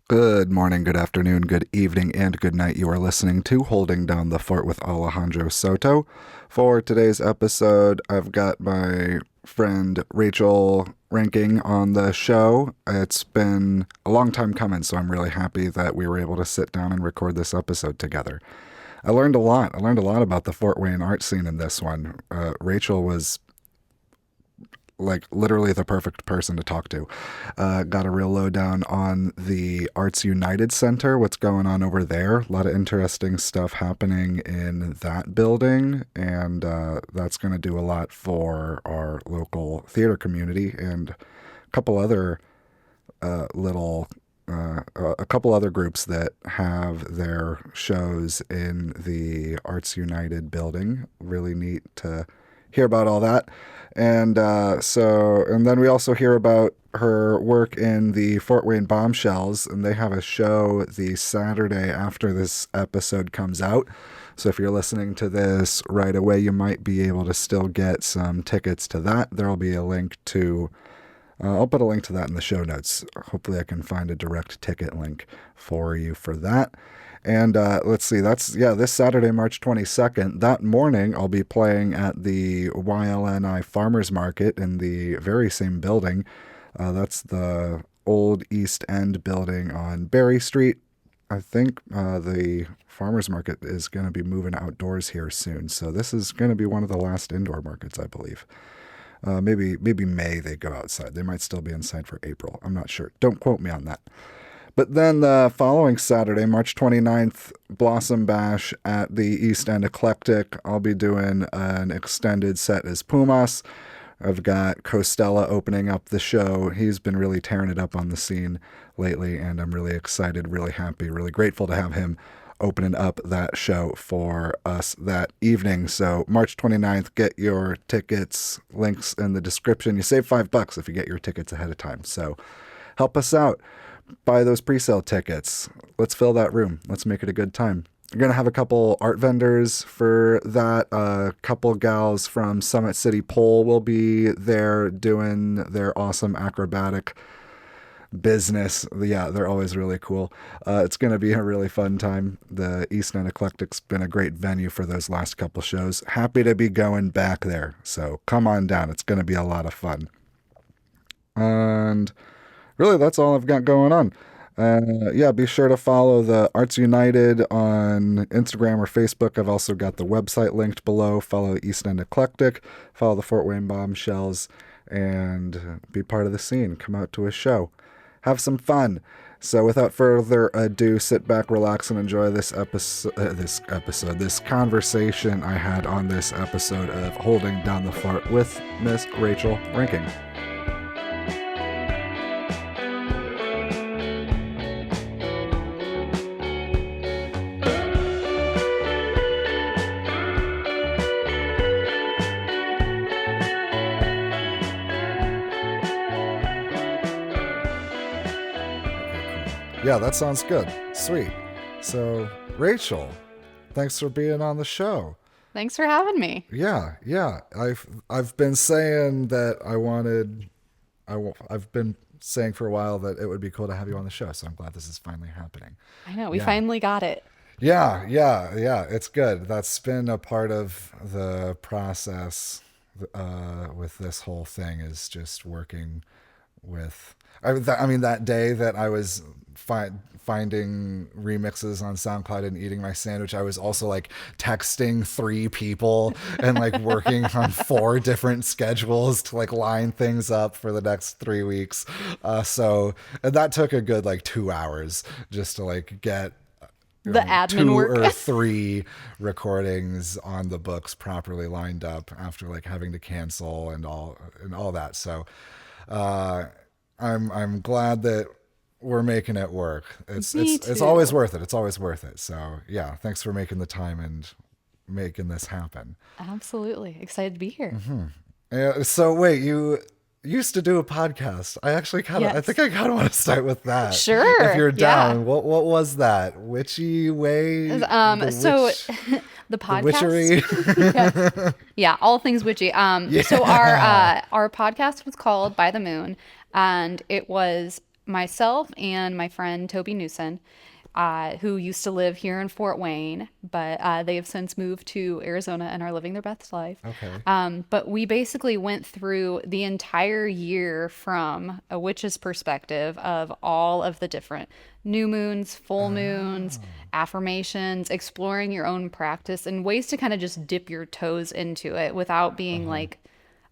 Good morning, good afternoon, good evening, and good night. You are listening to Holding Down the Fort with Alejandro Soto. For today's episode, I've got my friend Rachel Reinking on the show. It's been a long time coming, so I'm really happy that we were able to sit down and record this episode together. I learned a lot. I learned a lot about the Fort Wayne art scene in this one. Rachel was like literally the perfect person to talk to. Got a real lowdown on the Arts United Center, what's going on over there. A lot of interesting stuff happening in that building, and that's going to do a lot for our local theater community and a couple other a couple other groups that have their shows in the Arts United building. Really neat to hear about all that. And and then we also hear about her work in the Fort Wayne Bombshells, and they have a show the Saturday after this episode comes out. So if you're listening to this right away, you might be able to still get some tickets to that. There'll be a link to, I'll put a link to that in the show notes. Hopefully I can find a direct ticket link for you for that. And let's see, that's, this Saturday, March 22nd. That morning, I'll be playing at the YLNI Farmers Market in the very same building. That's the old East End building on Berry Street. I think the Farmers Market is going to be moving outdoors here soon. So this is going to be one of the last indoor markets, I believe. Maybe May they go outside. They might still be inside for April. I'm not sure. Don't quote me on that. But then the following Saturday, March 29th, Blossom Bash at the East Ende Eclectic. I'll be doing an extended set as Pumas. I've got Costella opening up the show. He's been really tearing it up on the scene lately, and I'm really excited, really happy, really grateful to have him opening up that show for us that evening. So March 29th, get your tickets, links in the description. You save $5 if you get your tickets ahead of time. So help us out. Buy those pre-sale tickets. Let's fill that room. Let's make it a good time. You're going to have a couple art vendors for that. A couple gals from Summit City Pole will be there doing their awesome acrobatic business. Yeah, they're always really cool. It's going to be a really fun time. The East Ende Eclectic's been a great venue for those last couple shows. Happy to be going back there. So come on down. It's going to be a lot of fun. And really, that's all I've got going on. Be sure to follow the Arts United on Instagram or Facebook. I've also got the website linked below. Follow East Ende Eclectic. Follow the Fort Wayne Bombshells. And be part of the scene. Come out to a show. Have some fun. So without further ado, sit back, relax, and enjoy this this conversation I had on this episode of Holding Down the Fort with Miss Rachel Reinking. Yeah, that sounds good. Sweet. So, Rachel, thanks for being on the show. Thanks for having me. Yeah. I've been saying that I've been saying for a while that it would be cool to have you on the show, so I'm glad this is finally happening. I know, we finally got it. Yeah, it's good. That's been a part of the process with this whole thing, is just working with... that day that I was finding remixes on SoundCloud and eating my sandwich, I was also like texting 3 people and like working on 4 different schedules to like line things up for the next 3 weeks. So that took a good like 2 hours just to like get the admin 2 work or 3 recordings on the books properly lined up after like having to cancel and all that. So I'm glad that we're making it work. It's always worth it. It's always worth it. So yeah, thanks for making the time and making this happen. Absolutely. Excited to be here. Mm-hmm. So wait, you used to do a podcast. I actually I think I kind of want to start with that. Sure. If you're down. Yeah. What was that? Witchy Way? The podcast. Witchery. Yeah, all things witchy. So our podcast was called By the Moon, and it was myself and my friend Toby Newson, who used to live here in Fort Wayne, but they have since moved to Arizona and are living their best life. Okay. But we basically went through the entire year from a witch's perspective of all of the different new moons, full moons, affirmations, exploring your own practice, and ways to kind of just dip your toes into it without being like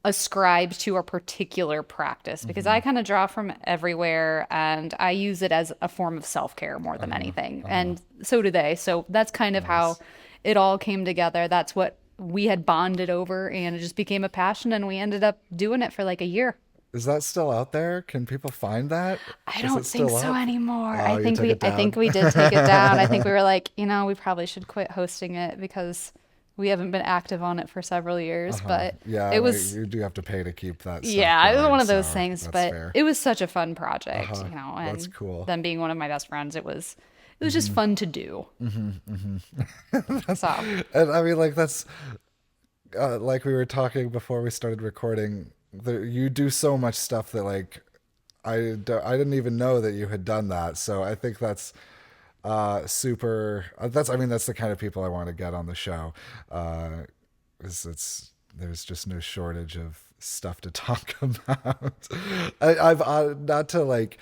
ascribed to a particular practice, because I kind of draw from everywhere and I use it as a form of self-care more than anything. And so do they. So that's kind of how Nice. it all came together. That's what we had bonded over, and it just became a passion, and we ended up doing it for like a year. Is that still out there? Can people find that? I Is it don't think still so up? anymore. Oh, you took it I think down. we did take it down. I think we were like, we probably should quit hosting it because we haven't been active on it for several years, but Yeah, it like, was you do have to pay to keep that stuff yeah, it was going, one of those so things, that's but fair. it was such a fun project, That's and cool. them being one of my best friends, it was just fun to do. So, And I mean, like that's like we were talking before we started recording. You do so much stuff that like I didn't even know that you had done that. So I think that's super. That's I mean that's the kind of people I want to get on the show. It's there's just no shortage of stuff to talk about. I've not to like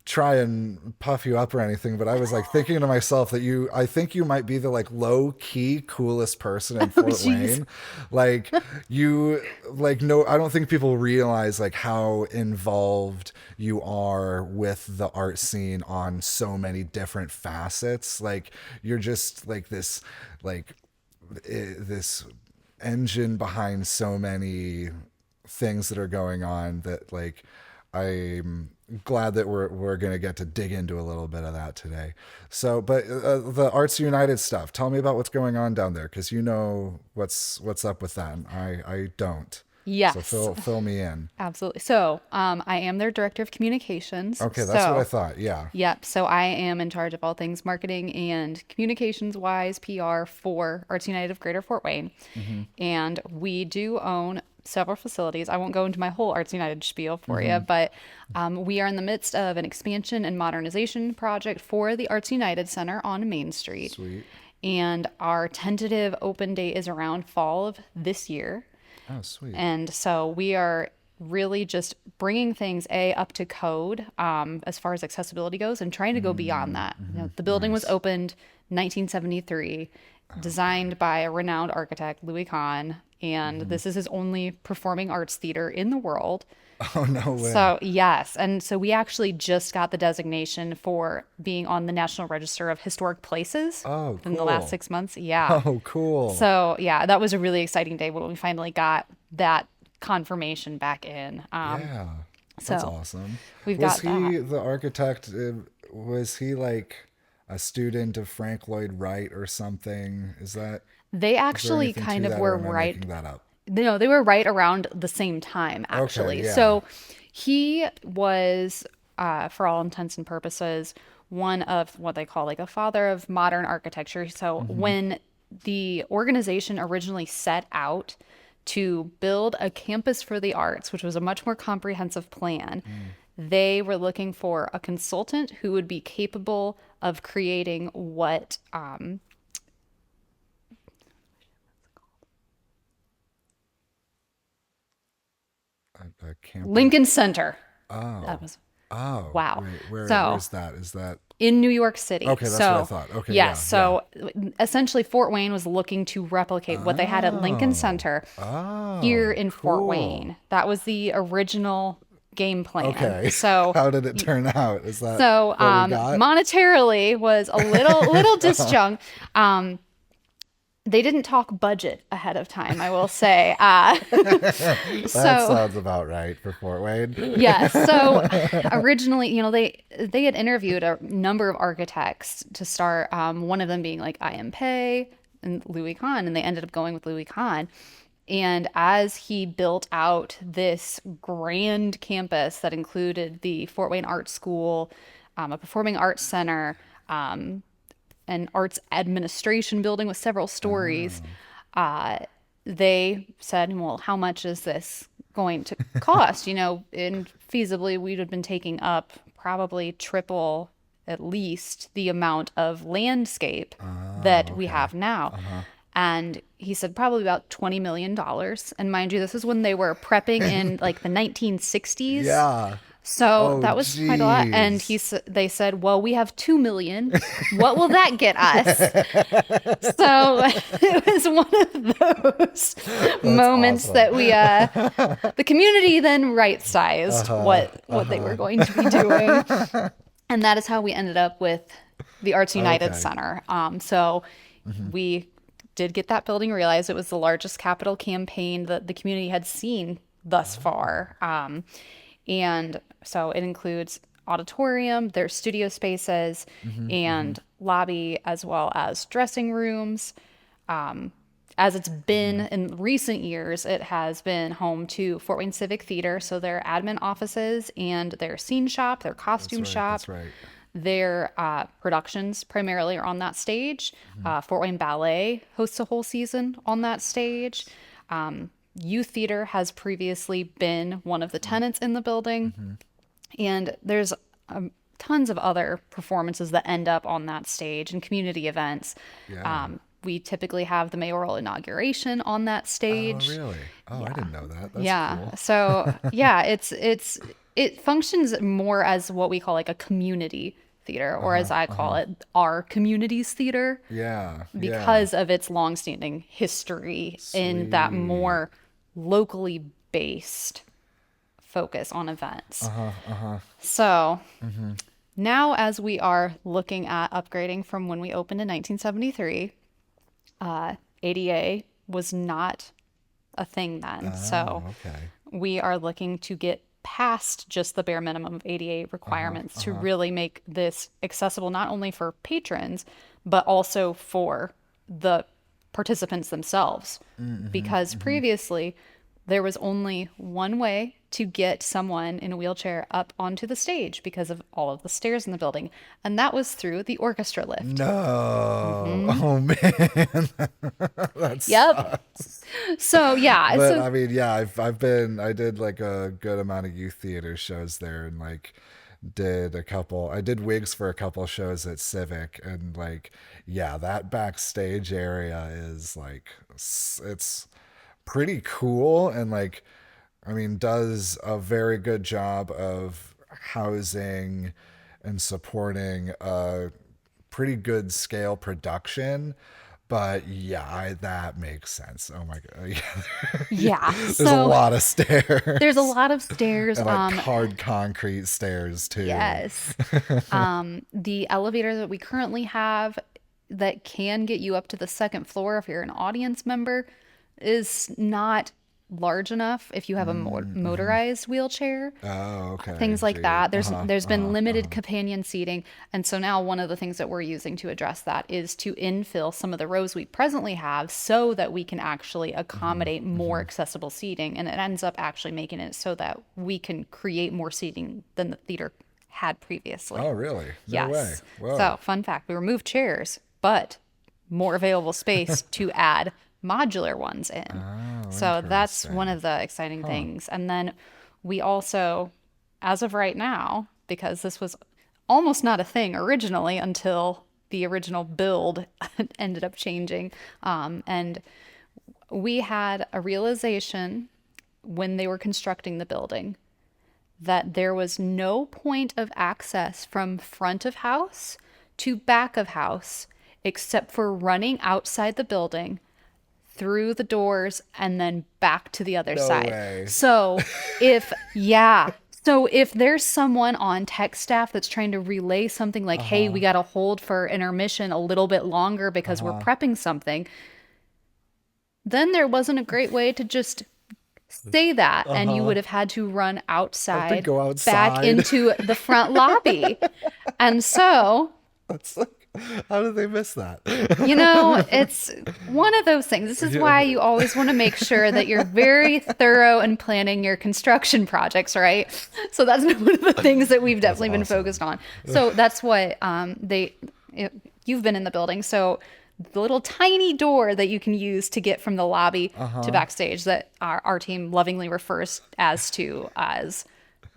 try and puff you up or anything, but I was like thinking to myself that I think you might be the like low key coolest person in oh Fort jeez. Wayne. Like you, like no, I don't think people realize like how involved you are with the art scene on so many different facets. Like you're just like like this engine behind so many things that are going on that like I'm glad that we're gonna get to dig into a little bit of that today. So, but the Arts United stuff. Tell me about what's going on down there, because you know what's up with that. And I don't. So Yes, fill me in. absolutely. So, I am their director of communications. Okay, that's what I So, thought. Yeah. yep. So I am in charge of all things marketing and communications wise PR for Arts United of Greater Fort Wayne. And we do own several facilities. I won't go into my whole Arts United spiel for you, but we are in the midst of an expansion and modernization project for the Arts United Center on Main Street. Sweet. And our tentative open date is around fall of this year. Oh, sweet. And so we are really just bringing things up to code as far as accessibility goes, and trying to go beyond that. The building was Nice. opened 1973, designed by a renowned architect, Louis Kahn, and this is his only performing arts theater in the world. Oh, no way. So, yes. And so we actually just got the designation for being on the National Register of Historic Places Oh, in the last cool. 6 months. Yeah. Oh, cool. So yeah, that was a really exciting day when we finally got that confirmation back in. Yeah. That's So awesome. we've Was got that. he the architect? Was he like a student of Frank Lloyd Wright or something? They Is there actually anything kind to of that, or were am I right. making that up? No, they were right around the same time, Okay, actually. yeah. So he was, for all intents and purposes, one of what they call like a father of modern architecture. So when the organization originally set out to build a campus for the arts, which was a much more comprehensive plan, they were looking for a consultant who would be capable of creating what A campus. Lincoln Center. Oh, That was oh, wow. wait, So where's that? Is that in New York City. okay? That's what I So, thought. Okay, yes. yeah, yeah. So essentially, Fort Wayne was looking to replicate what they had at Lincoln Oh, Center here oh, in Fort cool. Wayne. That was the original game plan. Okay, So, how did it turn out? Is that so what we got? monetarily was a little disjunct. They didn't talk budget ahead of time, I will say. That So sounds about right for Fort Wayne. yes. So originally, they had interviewed a number of architects to start. One of them being like I. M. Pei and Louis Kahn, and they ended up going with Louis Kahn. And as he built out this grand campus that included the Fort Wayne Art School, a performing arts center, an arts administration building with several stories, uh, they said, well, how much is this going to cost? And feasibly, we'd have been taking up probably triple at least the amount of landscape Oh, that we okay. have now. Uh-huh. And he said probably about $20 million. And mind you, this is when they were prepping in like the 1960s. Yeah. So Oh, that was quite a lot. And geez. they said, well, we have 2 million. What will that get us? So it was one of those That's moments awesome. that the community then right-sized Uh-huh. what they were Uh-huh. going to be doing. And that is how we ended up with the Arts United Okay. Center. So we did get that building realized. It was the largest capital campaign that the community had seen thus far. And so it includes auditorium, there's studio spaces, Mm-hmm. Mm-hmm. and lobby, as well as dressing rooms. As it's been Mm-hmm. in recent years, it has been home to Fort Wayne Civic Theater, so their admin offices and their scene shop, their That's costume right. shop, That's right. their productions primarily are on that stage. Mm-hmm. Fort Wayne Ballet hosts a whole season on that stage. Youth theater has previously been one of the tenants in the building, Mm-hmm. and there's tons of other performances that end up on that stage and community events. Yeah. We typically have the mayoral inauguration on that Oh, stage. really? Oh, I Yeah. didn't know that. That's Yeah. cool. So, yeah, it functions more as what we call like a community theater, or Uh-huh. as I call Uh-huh. it, our communities theater, Yeah. Yeah. because of its longstanding history in that Sweet. more locally based focus on events. Uh-huh. Uh-huh. So, Mm-hmm. now as we are looking at upgrading from when we opened in 1973, ADA was not a thing then. So Oh, okay. we are looking to get past just the bare minimum of ADA Uh-huh. requirements to Uh-huh. really make this accessible not only for patrons, but also for the participants themselves. Mm-hmm. Because Mm-hmm. previously, there was only one way to get someone in a wheelchair up onto the stage because of all of the stairs in the building, and that was through the orchestra lift. No. Oh man. That Yep. sucks. So yeah, But so I mean, yeah, I did like a good amount of youth theater shows there and like I did wigs for a couple shows at Civic and like yeah, that backstage area is like it's pretty cool and like I mean does a very good job of housing and supporting a pretty good scale production. But yeah, that makes sense. Oh my god, yeah. yeah, There's a so lot of there's a stairs lot of stairs. and like hard concrete stairs too. Yes. The elevator that we currently have that can get you up to the second floor if you're an audience member is not large enough if you have a Mm-hmm. motorized wheelchair. Oh, okay. Things like Gee. that. Uh-huh. There's been Uh-huh. limited Uh-huh. companion seating, and so now one of the things that we're using to address that is to infill some of the rows we presently have so that we can actually Mm-hmm. accommodate more Mm-hmm. accessible seating, and it ends up actually making it so that we can create more seating than the theater had previously. Oh, really? No way. Yes. So, Whoa. fun fact, we removed chairs, but more available space to add modular ones in. Oh, So that's one interesting. of the exciting Huh. things. And then we also, as of right now, because this was almost not a thing originally until the original build ended up changing, and we had a realization when they were constructing the building that there was no point of access from front of house to back of house except for running outside the building through the doors and then back to the other No side. way. So if, yeah. So if there's someone on tech staff that's trying to relay something like, hey, we Uh-huh. got to hold for intermission a little bit longer because we're Uh-huh. prepping something, then there wasn't a great way to just say that. And you Uh-huh. would have had to run Have to outside go back outside. into the front lobby. And so That's like, how did they miss that? it's one of those things. This is Yeah. why you always want to make sure that you're very thorough in planning your construction projects, right? So that's one of the things that we've That's definitely been awesome. focused on. So that's what you've been in the building. So the little tiny door that you can use to get from the lobby to Uh-huh. backstage that our team lovingly refers as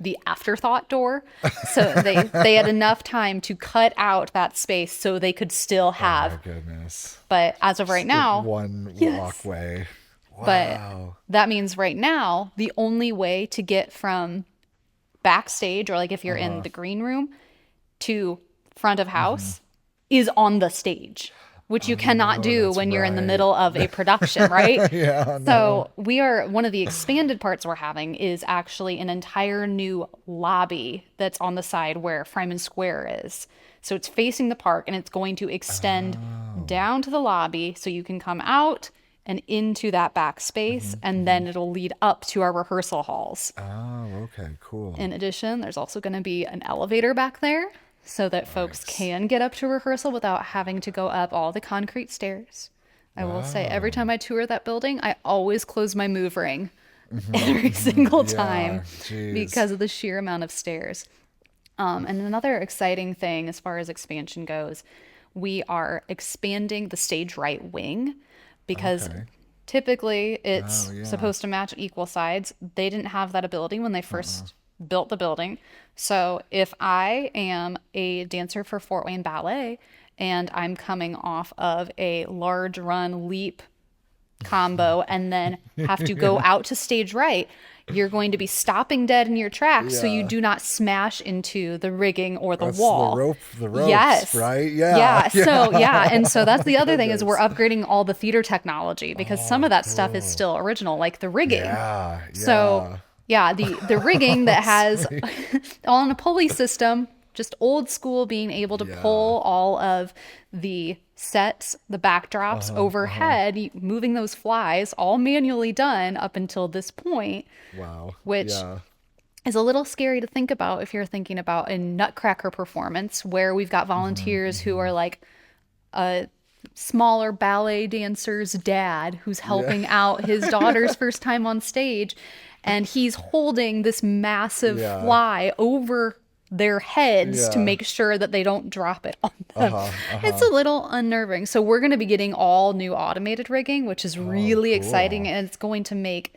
the afterthought door. So they had enough time to cut out that space so they could still Oh my have. goodness. But as of right Just like now, one yes. walkway. But Wow. that means right now, the only way to get from backstage, or like if you're in Uh-huh. the green room, to front of house is on the stage, which you cannot Oh, do that's when you're in the right. middle of a production, right? Yeah, no. So we are one of the expanded parts we're having is actually an entire new lobby that's on the side where Fryman Square is. So it's facing the park and it's going to extend Oh. down to the lobby so you can come out and into that back space, and then it'll lead up to our rehearsal halls. Oh, okay, cool. In addition, there's also going to be an elevator back there so that folks Nice. can get up to rehearsal without having to go up all the concrete stairs. I will say, every time Wow. I tour that building, I always close my move ring every single time Yeah, geez. because of the sheer amount of stairs. And another exciting thing as far as expansion goes, we are expanding the stage right wing because Okay. typically Oh, it's yeah. supposed to match equal sides. They didn't have that ability when they first built the building. So if I am a dancer for Fort Wayne Ballet and I'm coming off of a large run leap combo and then have to go Yeah. out to stage right, you're going to be stopping dead in your tracks so you Yeah. do not smash into the rigging or the That's wall. the ropes, Yes. right? Yeah. Yeah. So, yeah. Yeah. And so that's Oh the my other thing is we're goodness. upgrading all the theater technology because some Oh, of that stuff is cool. still original, like the rigging. Yeah, So, yeah. yeah, the rigging that has Sweet. on a pulley system, just old school, being able to Yeah. pull all of the sets, the backdrops Uh-huh, uh-huh. overhead, moving those flies, all manually done up until this point, Wow. which Yeah. is a little scary to think about if you're thinking about a Nutcracker performance where we've got Hmm, volunteers who hmm. are like a smaller ballet dancer's dad who's Yeah. helping out his daughter's first time on stage, and he's holding this massive Yeah. fly over their heads to Yeah. make sure that they don't drop it on them. Uh-huh, It's uh-huh. a little unnerving. So we're going to be getting all new automated rigging, which is Oh, really exciting, cool. and it's going to make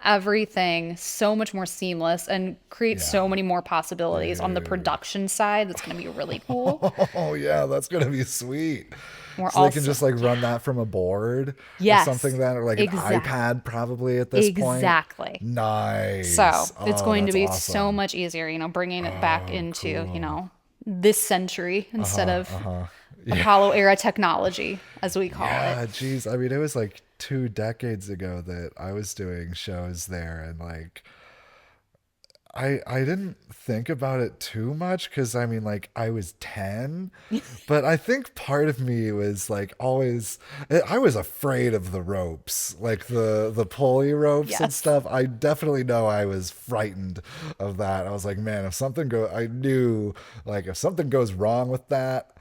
everything so much more seamless and create so Yeah. many more possibilities on the Dude. production side. That's going to be really cool. Oh yeah, that's gonna be sweet. We're So they can also, just like run yeah. that from a board or something Yes, that, or like an exactly. iPad probably at this point. Exactly. So Nice. it's Oh, going to that's be so awesome. much easier, bringing it back Oh, into, cool. this century instead Uh-huh, of uh-huh. Yeah. Apollo era technology, as we call it. Yeah, geez. I mean, it was like 2 decades ago that I was doing shows there, and like I didn't think about it too much because I mean, like I was 10, but I think part of me was like always I was afraid of the ropes, like the pulley ropes and Yes. stuff. I definitely know I was frightened of that. I was like, man, if something go, I knew like if something goes wrong with that,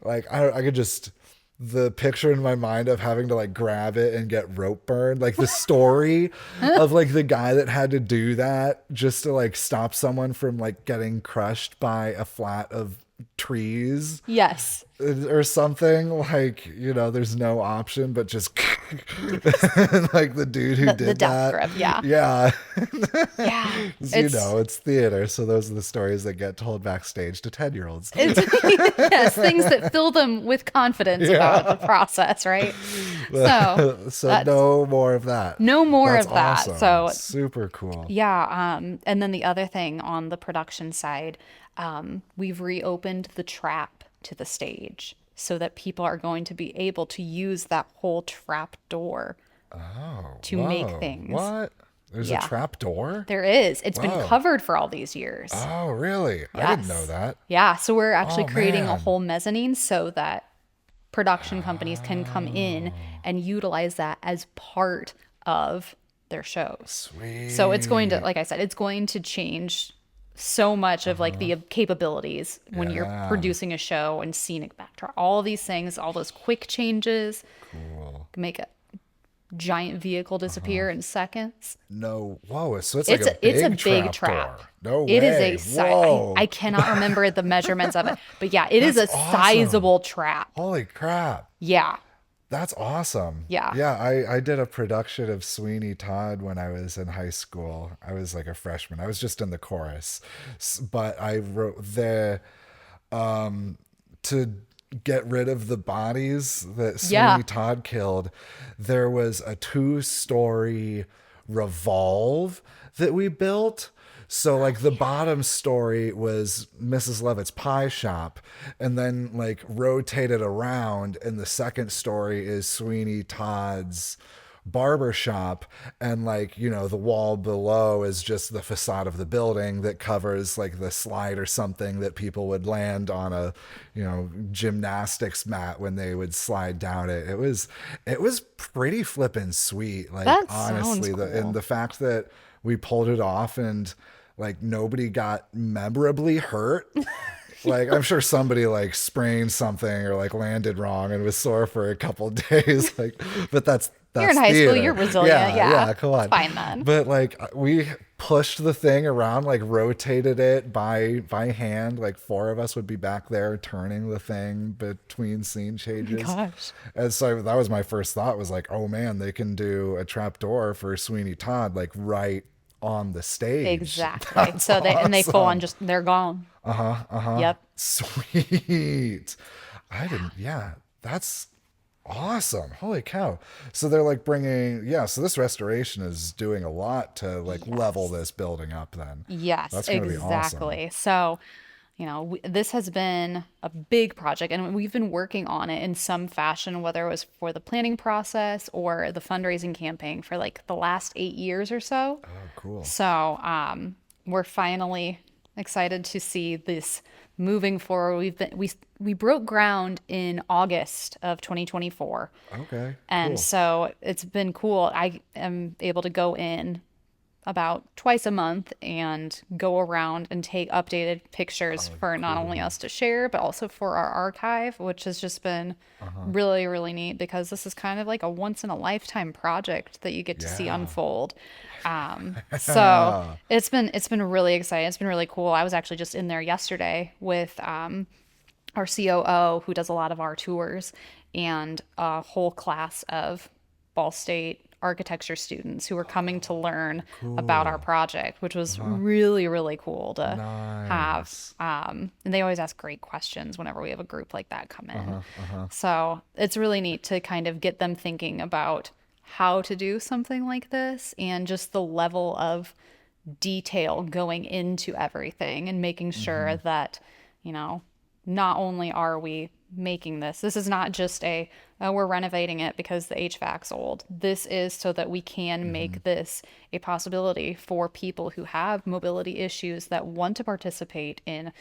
like I could just the picture in my mind of having to like grab it and get rope burned, like the story of like the guy that had to do that just to like stop someone from like getting crushed by a flat of trees Yes. or something, like there's no option but just like the dude who The did death that. grip. Yeah. Yeah. Yeah. 'Cause, It's it's theater, so those are the stories that get told backstage to 10-year-olds. It's yes, things that fill them with confidence about the Yeah. process, right? So So that's no more of that. no more That's of that. awesome. So Super cool. yeah, and then the other thing on the production side, we've reopened the trap to the stage so that people are going to be able to use that whole trap door Oh, to make whoa. things. What? There's a Yeah, trap door? there is. It's been Whoa. covered for all these years. Oh, really? I didn't know Yes. that. Yeah, so we're actually Oh, creating a man. whole mezzanine so that production companies can come in Oh, and utilize that as part of their shows. So it's going to, sweet. like I said, it's going to change so much of like Uh-huh. the capabilities when you're Yeah. producing a show and scenic backdrop. All these things, all those quick changes Cool. can make a giant vehicle Uh-huh. disappear in seconds. No. Whoa. So it's like a It's a big big trap trap. door. No It is a way. I Whoa. cannot remember the measurements of it, but yeah, it is That's a awesome. sizable trap. Holy crap. Yeah. That's awesome. Yeah. Yeah, I did a production of Sweeney Todd when I was in high school. I was like a freshman. I was just in the chorus. But I wrote to get rid of the bodies that Yeah. Sweeney Todd killed. There was a two-story revolve that we built. So like the bottom story was Mrs. Levitt's pie shop, and then like rotated around, and the second story is Sweeney Todd's barber shop, and like the wall below is just the facade of the building that covers like the slide or something that people would land on a gymnastics mat when they would slide down it. It was pretty flippin' sweet, like That sounds honestly, and cool. the fact that we pulled it off and like nobody got memorably hurt. Like I'm sure somebody like sprained something or like landed wrong and was sore for a couple days. Like, but that's You're in that's high school, you're theater. resilient. Yeah, Yeah. yeah, come It's on. fine then. But like we pushed the thing around, like rotated it by hand. Like four of us would be back there turning the thing between scene Oh my changes. gosh. And so that was my first thought, was like, oh man, they can do a trap door for Sweeney Todd like right on the stage. Exactly. That's So they full on awesome. just they're gone. Yep. Sweet. I didn't, yeah, that's awesome. Holy cow. So they're like bringing, yeah, so this restoration is doing a lot to like level Yes. this building up then. Yes, That's going to be awesome. exactly. So, this has been a big project, and we've been working on it in some fashion, whether it was for the planning process or the fundraising campaign for like the last 8 years or so. Oh, cool. So, we're finally excited to see this moving forward. We broke ground in August of 2024. Okay, And cool. so it's been cool. I am able to go in about twice a month and go around and take updated pictures Oh, for not only cool. us to share, but also for our archive, which has just been Uh-huh. really, really neat because this is kind of like a once in a lifetime project that you get to see Yeah. unfold. So it's been really exciting. It's been really cool. I was actually just in there yesterday with our COO, who does a lot of our tours, and a whole class of Ball State architecture students who were coming to learn about our Cool. project, which was Uh-huh. really, really cool to have. Nice. And they always ask great questions whenever we have a group like that come in. Uh-huh. Uh-huh. So it's really neat to kind of get them thinking about how to do something like this and just the level of detail going into everything and making sure Mm-hmm. that, you know, not only are we making this is not just oh, we're renovating it because the HVAC's old. This is so that we can Mm-hmm. make this a possibility for people who have mobility issues that want to participate in,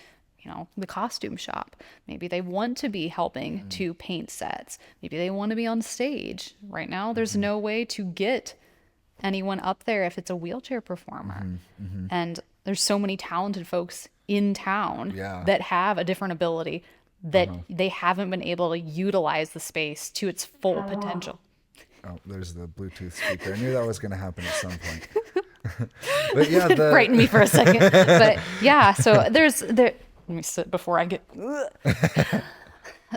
the costume shop. Maybe they want to be helping Mm-hmm. to paint sets. Maybe they want to be on stage. Right now, there's no way to get anyone up there if it's a wheelchair performer. Mm-hmm. Mm-hmm. And there's so many talented folks in town Yeah. that have a different ability that Uh-huh. they haven't been able to utilize the space to its full potential. Oh, there's the Bluetooth speaker. I knew that was going to happen at some point. But yeah, Frightened me the for a second. But yeah, so there let me sit before I get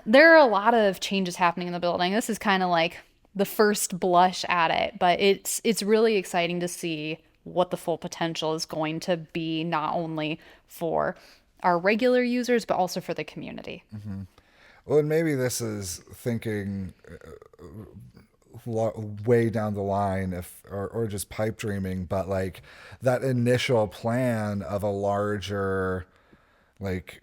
there are a lot of changes happening in the building. This is kind of like the first blush at it, but it's really exciting to see what the full potential is going to be, not only for our regular users, but also for the community. well, and maybe this is thinking way down the line, if or just pipe dreaming, but like that initial plan of a larger, like,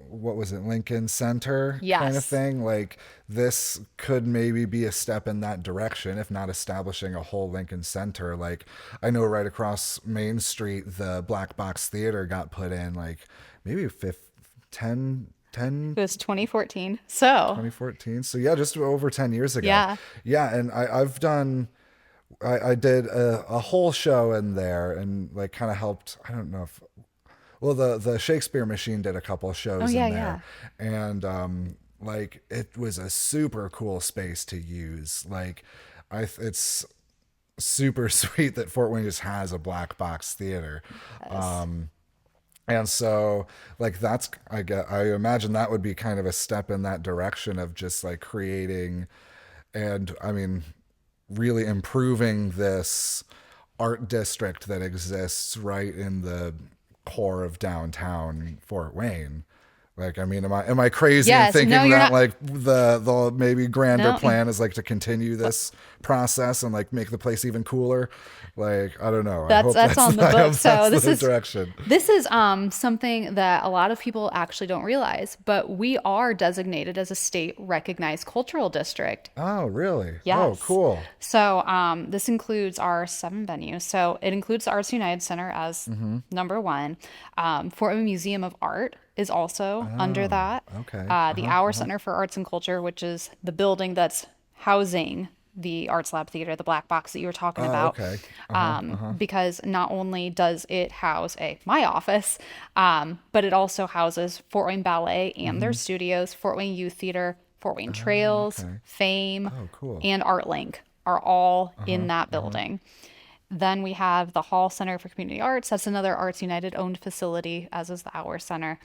what was it, Lincoln Center kind of Yes. thing. Like this could maybe be a step in that direction, if not establishing a whole Lincoln Center. Like I know right across Main Street, the Black Box Theater got put in like maybe 10, It was 2014. So, 2014. So yeah, just over 10 years ago. yeah. Yeah, and I did a whole show in there and like kind of helped. I don't know if, well, the Shakespeare Machine did a couple of Oh, shows yeah, in yeah. there, and like it was a super cool space to use. Like it's super sweet that Fort Wayne just has a black box theater. Yes. And so like that's, I imagine that would be kind of a step in that direction of just like creating and I mean, really improving this art district that exists right in the core of downtown Fort Wayne. Like, I mean, am I crazy in Yes, no, thinking you're that not. like the maybe grander No, plan is like to continue this process and like make the place even cooler? Like, I don't know. that's on the I book. hope So that's the direction. this is something that a lot of people actually don't realize, but we are designated as a state recognized cultural district. Oh, really? Oh, Yes. cool. So this includes our 7 venues. So it includes the Arts United Center as number one. Fort Wayne Museum of Art is also under Oh, that. okay. The Our Center for Arts and Culture, which is the building that's housing the Arts Lab Theater, the black box that you were talking Oh, about. okay. Because not only does it house my office, but it also houses Fort Wayne Ballet and their studios, Fort Wayne Youth Theater, Fort Wayne Trails, Okay. Fame, Oh, cool. and ArtLink are all in that building. Then we have the Hall Center for Community Arts. That's another Arts United owned facility, as is the Our Center.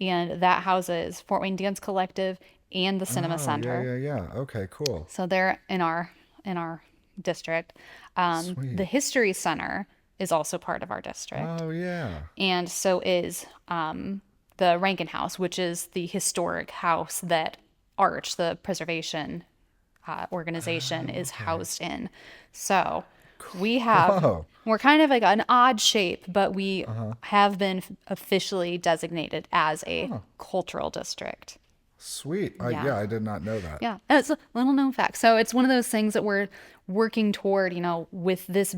And that houses Fort Wayne Dance Collective and the Cinema Oh, yeah, Center. yeah, yeah. Okay, cool. So they're in our district. The Sweet. History Center is also part of our district. Oh, yeah. And so is the Rankin House, which is the historic house that Arch, the preservation organization, is Okay. housed in. So Whoa. we're kind of like an odd shape, but we have been officially designated as a cultural district. Sweet. Yeah. Yeah, I did not know that. Yeah, it's a little known fact. So it's one of those things that we're working toward, with this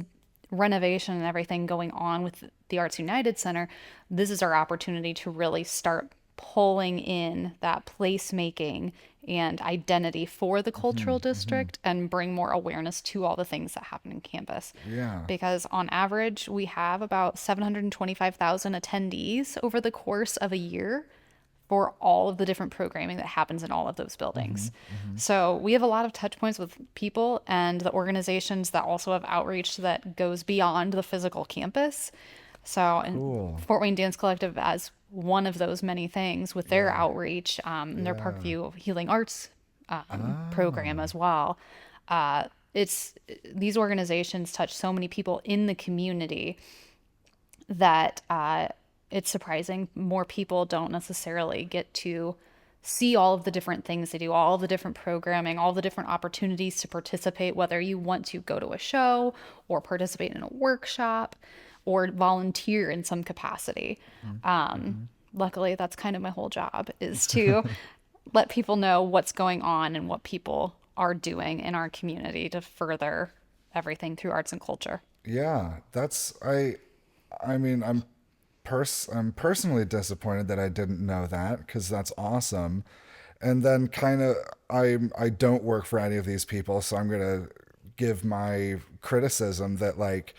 renovation and everything going on with the Arts United Center. This is our opportunity to really start pulling in that placemaking and identity for the cultural district and bring more awareness to all the things that happen in campus. Yeah. Because on average, we have about 725,000 attendees over the course of a year for all of the different programming that happens in all of those buildings. So we have a lot of touch points with people and the organizations that also have outreach that goes beyond the physical campus. So, and Cool. Fort Wayne Dance Collective as one of those many things with their outreach, and their Yeah. Parkview Healing Arts program Oh. as well. It's these organizations touch so many people in the community that it's surprising more people don't necessarily get to see all of the different things they do, all of the different programming, all the different opportunities to participate, whether you want to go to a show or participate in a workshop or volunteer in some capacity. Luckily, that's kind of my whole job is to let people know what's going on and what people are doing in our community to further everything through arts and culture. Yeah, I mean, I'm personally disappointed that I didn't know that because that's awesome. And then kind of I don't work for any of these people, so I'm going to give my criticism that like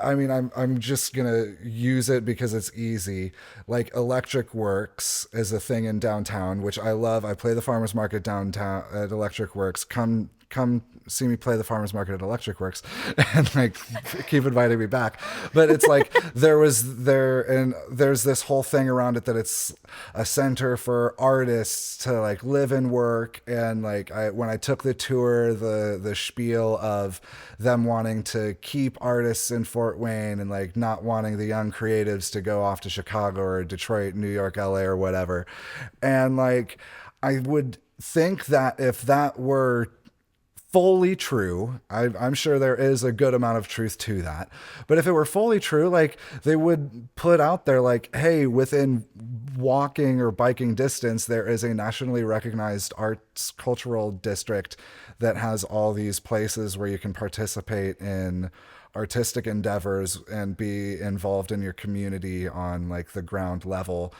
I mean, I'm just gonna use it because it's easy. Like Electric Works is a thing in downtown, which I love. I play the farmers market downtown at Electric Works. Come see me play the farmers market at Electric Works, and like keep inviting me back. But it's like there's this whole thing around it that it's a center for artists to like live and work. And like when I took the tour, the spiel of them wanting to keep artists in Fort Wayne and like not wanting the young creatives to go off to Chicago or Detroit, New York, LA, or whatever. And like I would think that if that were fully true, I'm sure there is a good amount of truth to that. But if it were fully true, like they would put out there, like, hey, within walking or biking distance, there is a nationally recognized arts cultural district that has all these places where you can participate in artistic endeavors and be involved in your community on like the ground level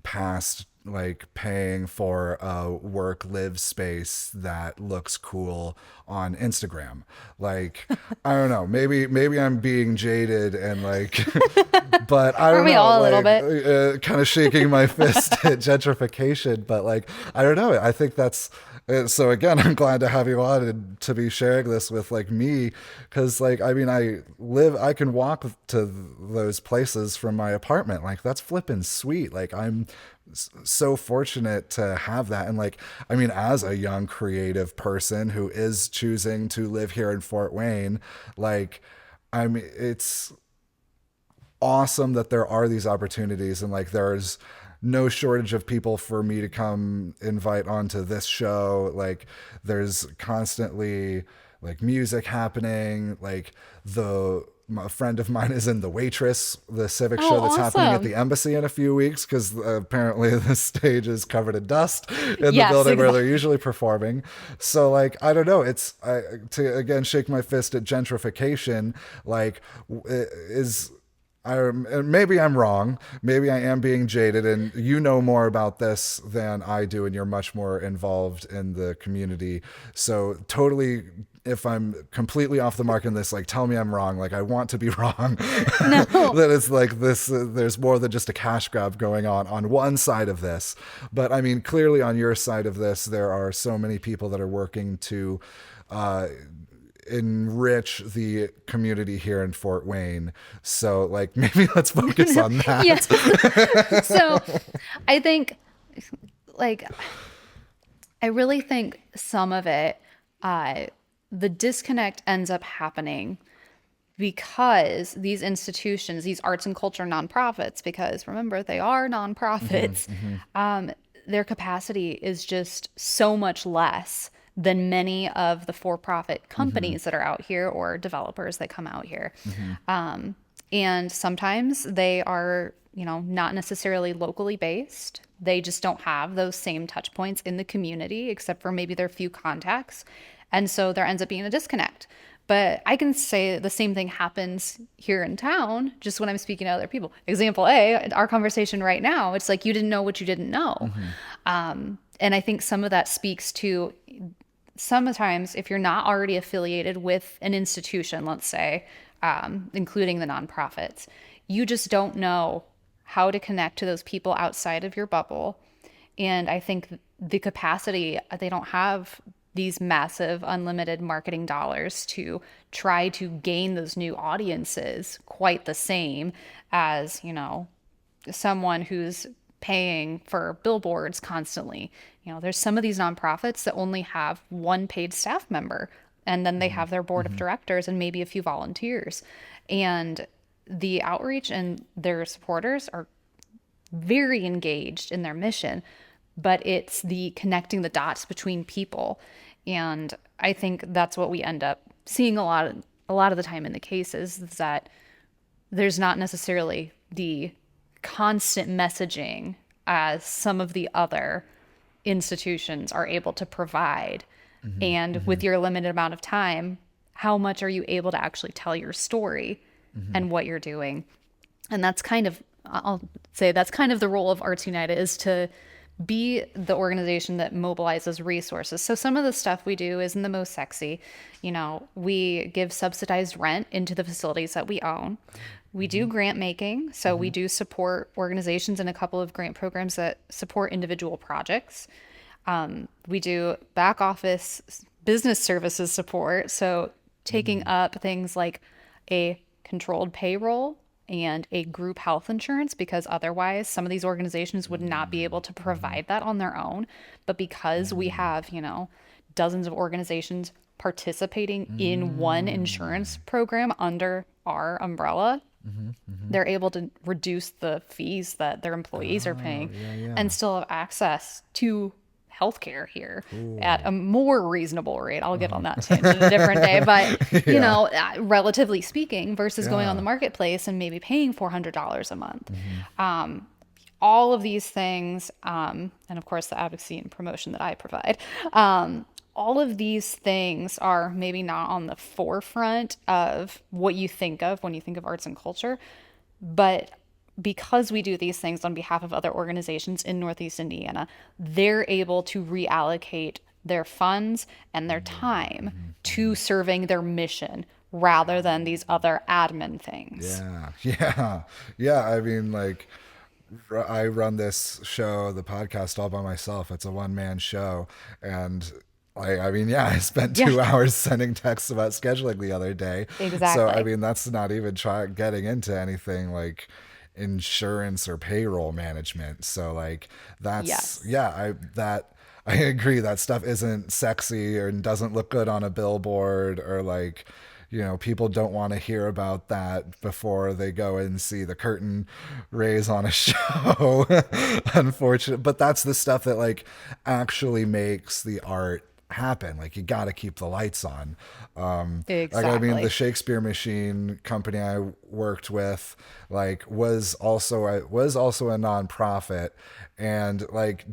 past like paying for a work live space that looks cool on Instagram. Like I don't know, maybe I'm being jaded and like but I Aren't don't we know, all a little like bit? kind of shaking my fist at gentrification, but like I don't know, I think that's so again, I'm glad to have you on and to be sharing this with like me, because like I mean, I can walk to those places from my apartment. Like that's flipping sweet. Like I'm so fortunate to have that. And like, I mean, as a young creative person who is choosing to live here in Fort Wayne, like, I mean, it's awesome that there are these opportunities, and like there's no shortage of people for me to come invite onto this show. Like there's constantly like music happening. Like the a friend of mine is in The Waitress, the civic Oh, show that's happening at awesome. the embassy in a few weeks, because apparently the stage is covered in dust in the Yes, building where they're exactly. usually performing. So like I don't know, it's to again shake my fist at gentrification. Like is maybe I'm wrong. Maybe I am being jaded, and you know more about this than I do, and you're much more involved in the community. So totally, if I'm completely off the mark in this, like tell me I'm wrong. Like I want to be wrong. No. That it's like this. There's more than just a cash grab going on one side of this. But I mean, clearly on your side of this, there are so many people that are working to. Uh, Enrich the community here in Fort Wayne. So like maybe let's focus on Yeah. that. So I think, like, I really think some of it, uh, the disconnect ends up happening because these institutions, these arts and culture nonprofits, because remember, they are Hmm. nonprofits, Hmm. um, their capacity is just so much less than many of the for-profit Hmm. companies that are out here or developers that come out here. Hmm. And sometimes they are, not necessarily locally based. They just don't have those same touch points in the community, except for maybe their few contacts. And so there ends up being a disconnect. But I can say the same thing happens here in town, just when I'm speaking to other people. Example A, our conversation right now, it's like you didn't know what you didn't know. Hmm. And I think some of that speaks to sometimes if you're not already affiliated with an institution, let's say, including the nonprofits, you just don't know how to connect to those people outside of your bubble. And I think the capacity, they don't have these massive unlimited marketing dollars to try to gain those new audiences quite the same as, someone who's paying for billboards constantly. There's some of these nonprofits that only have one paid staff member, and then they have their board of Hmm. directors and maybe a few volunteers. And the outreach and their supporters are very engaged in their mission, but it's the connecting the dots between people. And I think that's what we end up seeing a lot of the time in the cases is that there's not necessarily the constant messaging as some of the other institutions are able to provide. Hmm. And Hmm. with your limited amount of time, how much are you able to actually tell your story Hmm. and what you're doing? And that's kind of, I'll say that's kind of the role of Arts United is to be the organization that mobilizes resources. So some of the stuff we do isn't the most sexy. We give subsidized rent into the facilities that we own. We do Hmm. grant making. So we Hmm. do support organizations in a couple of grant programs that support individual projects. We do back office business services support. So taking Hmm. up things like a controlled payroll and a group health insurance because otherwise some of these organizations would not be able to Hmm. provide that on their own. But because we Hmm. have, dozens of organizations participating in one insurance Hmm. program under our umbrella, Hmm. Hmm. they're able to reduce the fees that their employees are Oh paying yeah, yeah. and still have access to healthcare here at a Cool. more reasonable rate. I'll get on Uh-huh. that tangent a different day, but Yeah. relatively speaking, versus going on the Yeah. marketplace and maybe paying $400 a month. Hmm. All of these things, and of course the advocacy and promotion that I provide, all of these things are maybe not on the forefront of what you think of when you think of arts and culture, but because we do these things on behalf of other organizations in Northeast Indiana, they're able to reallocate their funds and their time to serving their mission rather than these other admin things. Yeah. Yeah. Yeah. I mean, like, I run this show, the podcast, all by myself. It's a one man show. And I mean, yeah, I spent Yeah, 2 hours sending texts about scheduling the other day. So, I exactly. mean, that's not even getting into anything like insurance or payroll management. So like that's Yes. yeah, I agree that stuff isn't sexy or doesn't look good on a billboard, or like, people don't want to hear about that before they go and see the curtain raise on a show. Unfortunate, but that's the stuff that like actually makes the art happen. Like you got to keep the lights on. Like I mean, the Exactly. Shakespeare Machine company I worked with, like was also a nonprofit, and like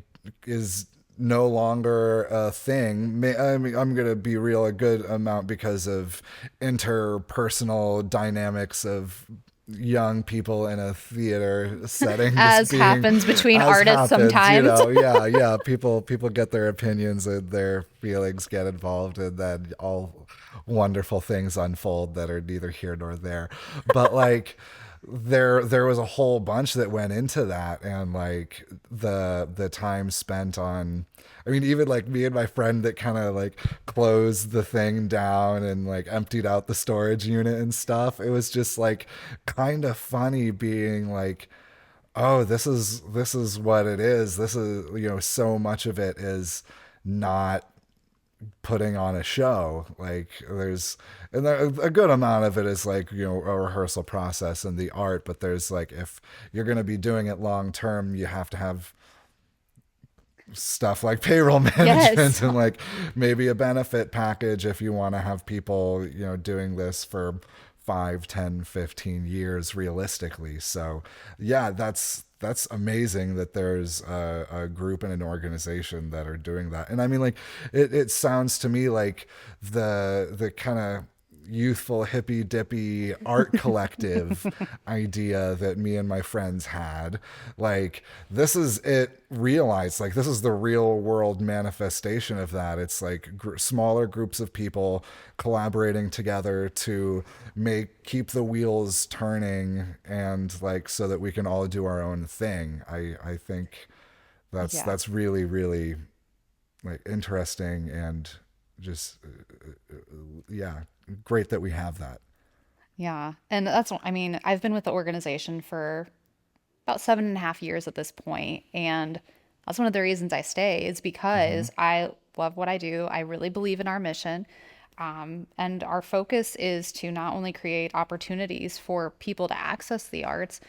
is no longer a thing. I mean, I'm gonna be real, a good amount because of interpersonal dynamics of young people in a theater setting just As being happens between as artists happens, sometimes. yeah, people get their opinions and their feelings get involved, and then all wonderful things unfold that are neither here nor there. But like there was a whole bunch that went into that, and like the time spent on, I mean, even like me and my friend that kind of like closed the thing down and like emptied out the storage unit and stuff. It was just like kind of funny being like, oh, this is what it is. This is, so much of it is not putting on a show. Like there's, and a good amount of it is like, a rehearsal process and the art, but there's like, if you're going to be doing it long term, you have to have stuff like payroll Yes. management and like maybe a benefit package if you want to have people, doing this for 5, 10, 15 years realistically. So yeah, that's amazing that there's a group and an organization that are doing that. And I mean, like, it sounds to me like the kind of youthful hippy dippy art collective idea that me and my friends had, like, this is it realized, like this is the real world manifestation of that. It's like smaller groups of people collaborating together to keep the wheels turning, and like so that we can all do our own thing. I think that's Yeah. that's really really like interesting, and just yeah, great that we have that. Yeah. And I mean, I've been with the organization for about 7.5 years at this point, and that's one of the reasons I stay is Mm-hmm. because I love what I do. I really believe in our mission. And our focus is to not only create opportunities for people to access the arts,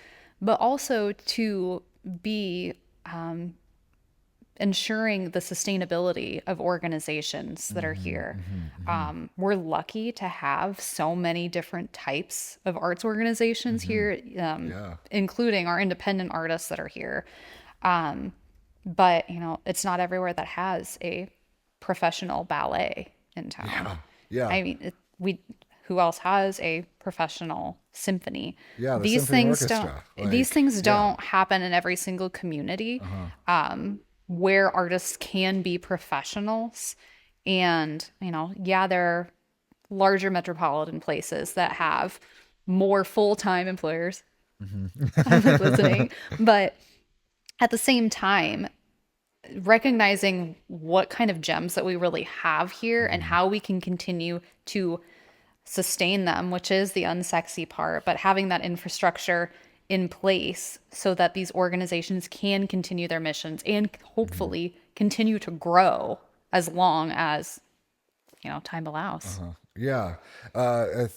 but also to be ensuring the sustainability of organizations that are Mm-hmm. here. Mm-hmm. Mm-hmm. We're lucky to have so many different types of arts organizations Mm-hmm. here, Yeah. including our independent artists that are here. But, it's not everywhere that has a professional ballet in town. Yeah. Yeah. I mean, who else has a professional symphony? Yeah, the These symphony things don't orchestra. these Like, things yeah. don't happen in every single community Uh-huh. where artists can be professionals. And, yeah, there are larger metropolitan places that have more full-time employers. I'm like Mm-hmm. listening. But at the same time, recognizing what kind of gems that we really have here and Mm-hmm. how we can continue to sustain them, which is the unsexy part, but having that infrastructure in place so that these organizations can continue their missions and Mm-hmm. hopefully continue to grow as long as, time allows. Uh-huh. Yeah.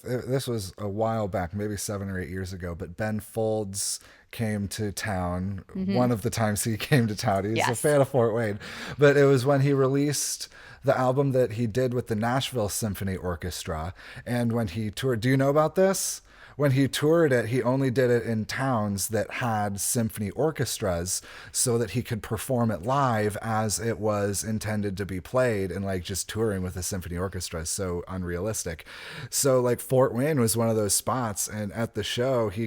This was a while back, maybe 7 or 8 years ago, but Ben Folds came to town. Hmm. One of the times he came to town, he's a Yes. fan of Fort Wayne, but it was when he released the album that he did with the Nashville Symphony Orchestra. And when he toured, do you know about this? When he toured it, he only did it in towns that had symphony orchestras so that he could perform it live as it was intended to be played, and like just touring with a symphony orchestra is so unrealistic. So like Fort Wayne was one of those spots, and at the show he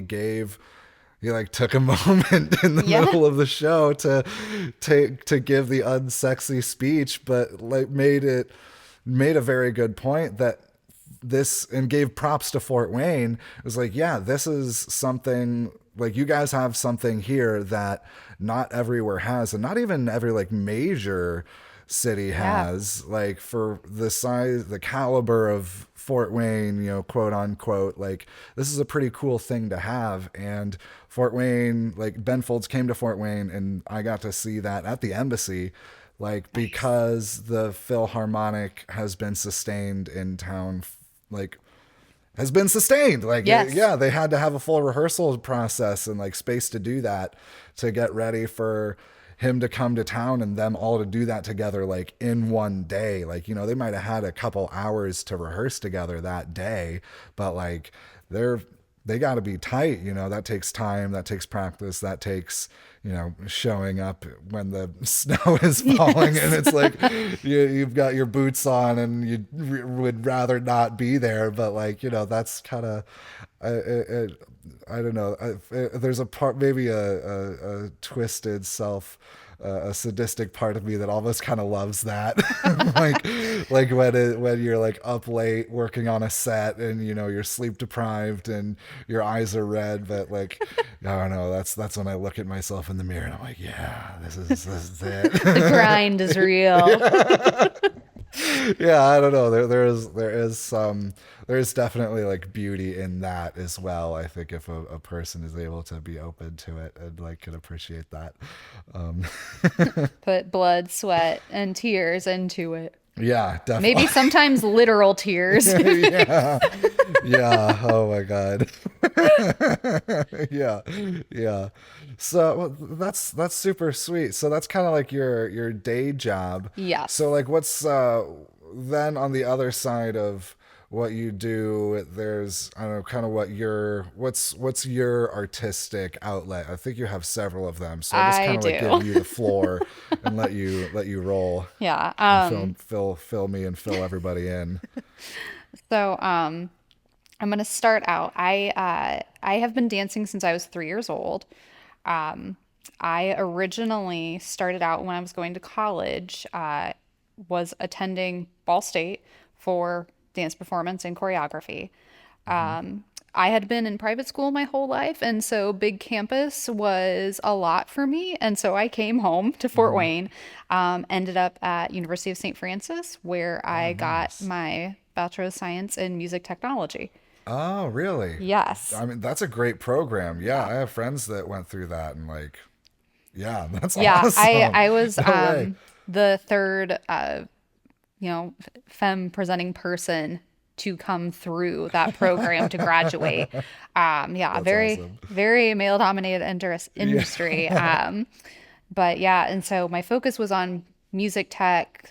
like took a moment in the Yeah. middle of the show to give the unsexy speech, but like made a very good point that this, and gave props to Fort Wayne. It was like, yeah, this is something, like you guys have something here that not everywhere has, and not even every like major city Yeah. has. Like for the size, the caliber of Fort Wayne, quote unquote, like this is a pretty cool thing to have. And Fort Wayne, like Ben Folds came to Fort Wayne, and I got to see that at the embassy. Like Nice. because the Philharmonic has been sustained in town, like has been sustained. Like, Yes. yeah, they had to have a full rehearsal process and like space to do that, to get ready for him to come to town and them all to do that together, like in one day. Like, they might have had a couple hours to rehearse together that day, but like they're they got to be tight. That takes time, that takes practice, that takes showing up when the snow is falling, and Yes. it's like you've got your boots on and you would rather not be there, but like that's kind of I don't know. There's a part, maybe a twisted self, a sadistic part of me that almost kind of loves that, like when you're like up late working on a set and you're sleep deprived and your eyes are red, but like I don't know. That's when I look at myself in the mirror and I'm like, yeah, this is The grind is it. real. Yeah, I don't know. There's definitely like beauty in that as well. I think if a person is able to be open to it and like can appreciate that. Um, Put blood, sweat, and tears into it. yeah, Maybe definitely. sometimes literal tears. Yeah, yeah. Oh my God. Yeah, yeah. So well, that's super sweet. So that's kind of like your day job. So Yes. like, what's then on the other side of what you do? There's I don't know, kind of what's your artistic outlet? I think you have several of them. So I'll just I kind of like give do. you the floor and let you roll Yeah. and fill me and fill everybody in. So I'm gonna start out. I have been dancing since I was 3 years old. Um, I originally started out when I was going to college, was attending Ball State for dance performance and choreography. Hmm. I had been in private school my whole life, and so big campus was a lot for me. And so I came home to Fort Hmm. Wayne, ended up at University of St. Francis, where Oh, I got nice. my Bachelor of Science in Music Technology. Oh, really? Yes. I mean, that's a great program. Yeah, Yeah. I have friends that went through that and like, yeah, that's Yeah, I awesome. I was No way. the third femme presenting person to come through that program to graduate. Yeah, That's very awesome. very male dominated Yeah. industry. But yeah, and so my focus was on music tech,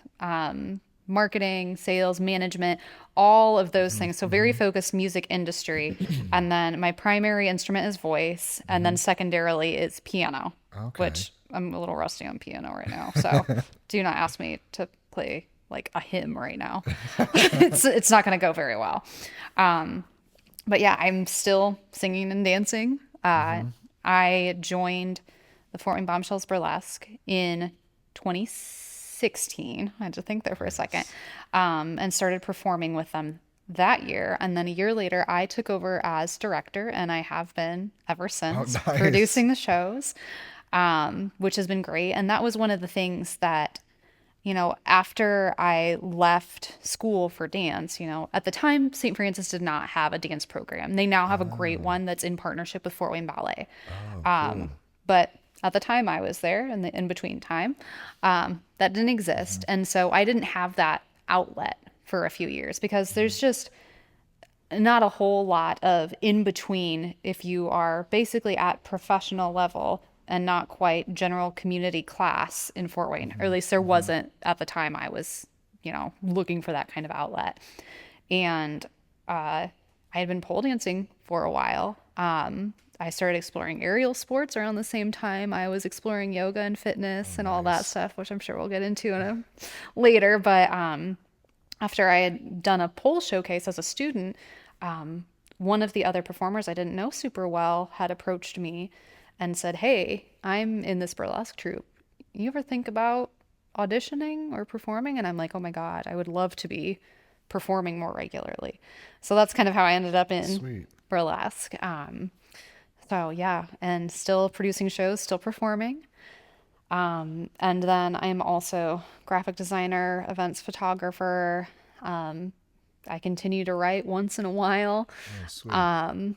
marketing, sales, management, all of those Hmm. things. So very Hmm. focused music industry. And then my primary instrument is voice, and then Hmm. secondarily is piano, Okay. which I'm a little rusty on piano right now. So do not ask me to play like a hymn right now. It's not going to go very well. But yeah, I'm still singing and dancing. Hmm. I joined the Fort Wayne Bombshells Burlesque in 2016. I had to think there for a second, Nice. and started performing with them that year. And then a year later, I took over as director, and I have been ever Oh, since nice. producing the shows, which has been great. And that was one of the things that after I left school for dance, at the time, St. Francis did not have a dance program. They now have a great Oh. one that's in partnership with Fort Wayne Ballet. Oh, cool. But at the time I was there, in the in between time, that didn't Hmm. exist. And so I didn't have that outlet for a few years because Hmm. there's just not a whole lot of in between if you are basically at professional level and not quite general community class in Fort Wayne, or at Hmm. least there Hmm. wasn't at the time I was, looking for that kind of outlet. And I had been pole dancing for a while. I started exploring aerial sports around the same time I was exploring yoga and Oh, fitness and all that nice. stuff, which I'm sure we'll get into later. But after I had done a pole showcase as a student, one of the other performers I didn't know super well had approached me and said, "Hey, I'm in this burlesque troupe. You ever think about auditioning or performing?" And I'm like, "Oh my God, I would love to be performing more regularly." So that's kind of how I ended up in Sweet. burlesque. So yeah, and still producing shows, still performing. And then I'm also graphic designer, events photographer. Um, I continue to write once in a while. Oh, sweet.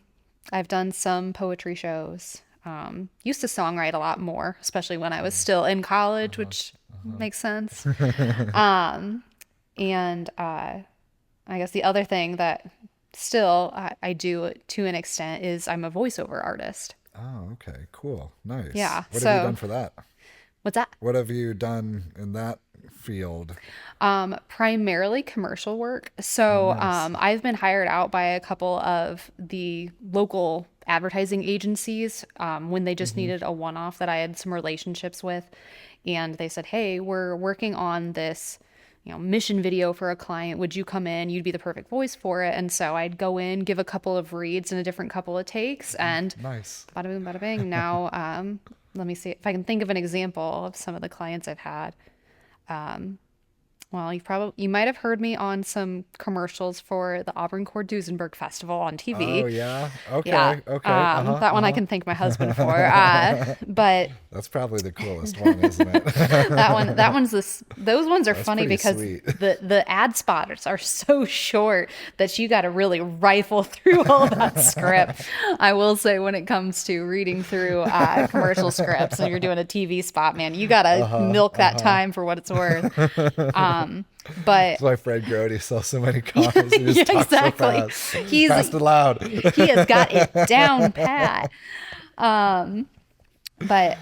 I've done some poetry shows. Used to songwrite a lot more, especially when I was still in college, which makes sense. And I guess the other thing that still I do to an extent is I'm a voiceover artist. Oh, okay. Cool. Nice. Yeah. What have you done So for that? what's that? What have you done in that field? Primarily commercial work. Oh, So nice. I've been hired out by a couple of the local advertising agencies when they just Mm-hmm. needed a one off that I had some relationships with. And they said, hey, we're working on this, mission video for a client. Would you come in? You'd be the perfect voice for it. And so I'd go in, give a couple of reads and a different couple of takes, and Nice. bada boom, bada bing. Now, let me see if I can think of an example of some of the clients I've had. Well, you might have heard me on some commercials for the Auburn Cord Duesenberg Festival on Oh, TV. yeah. Yeah, Okay. Okay. Uh-huh. that one I Uh-huh. can thank my husband for. But That's probably the coolest one, isn't that it? one's this. Those ones are That's funny pretty because sweet. the ad spots are so short that you got to really rifle through all that script. I will say when it comes to reading through commercial scripts and you're doing a TV spot, man, you got to Uh-huh. milk that Uh-huh. time for what it's worth. But That's why Fred Grody sells so many cars. He yeah, just talks so exactly. fast. He's Fast and loud. he has got it down pat. But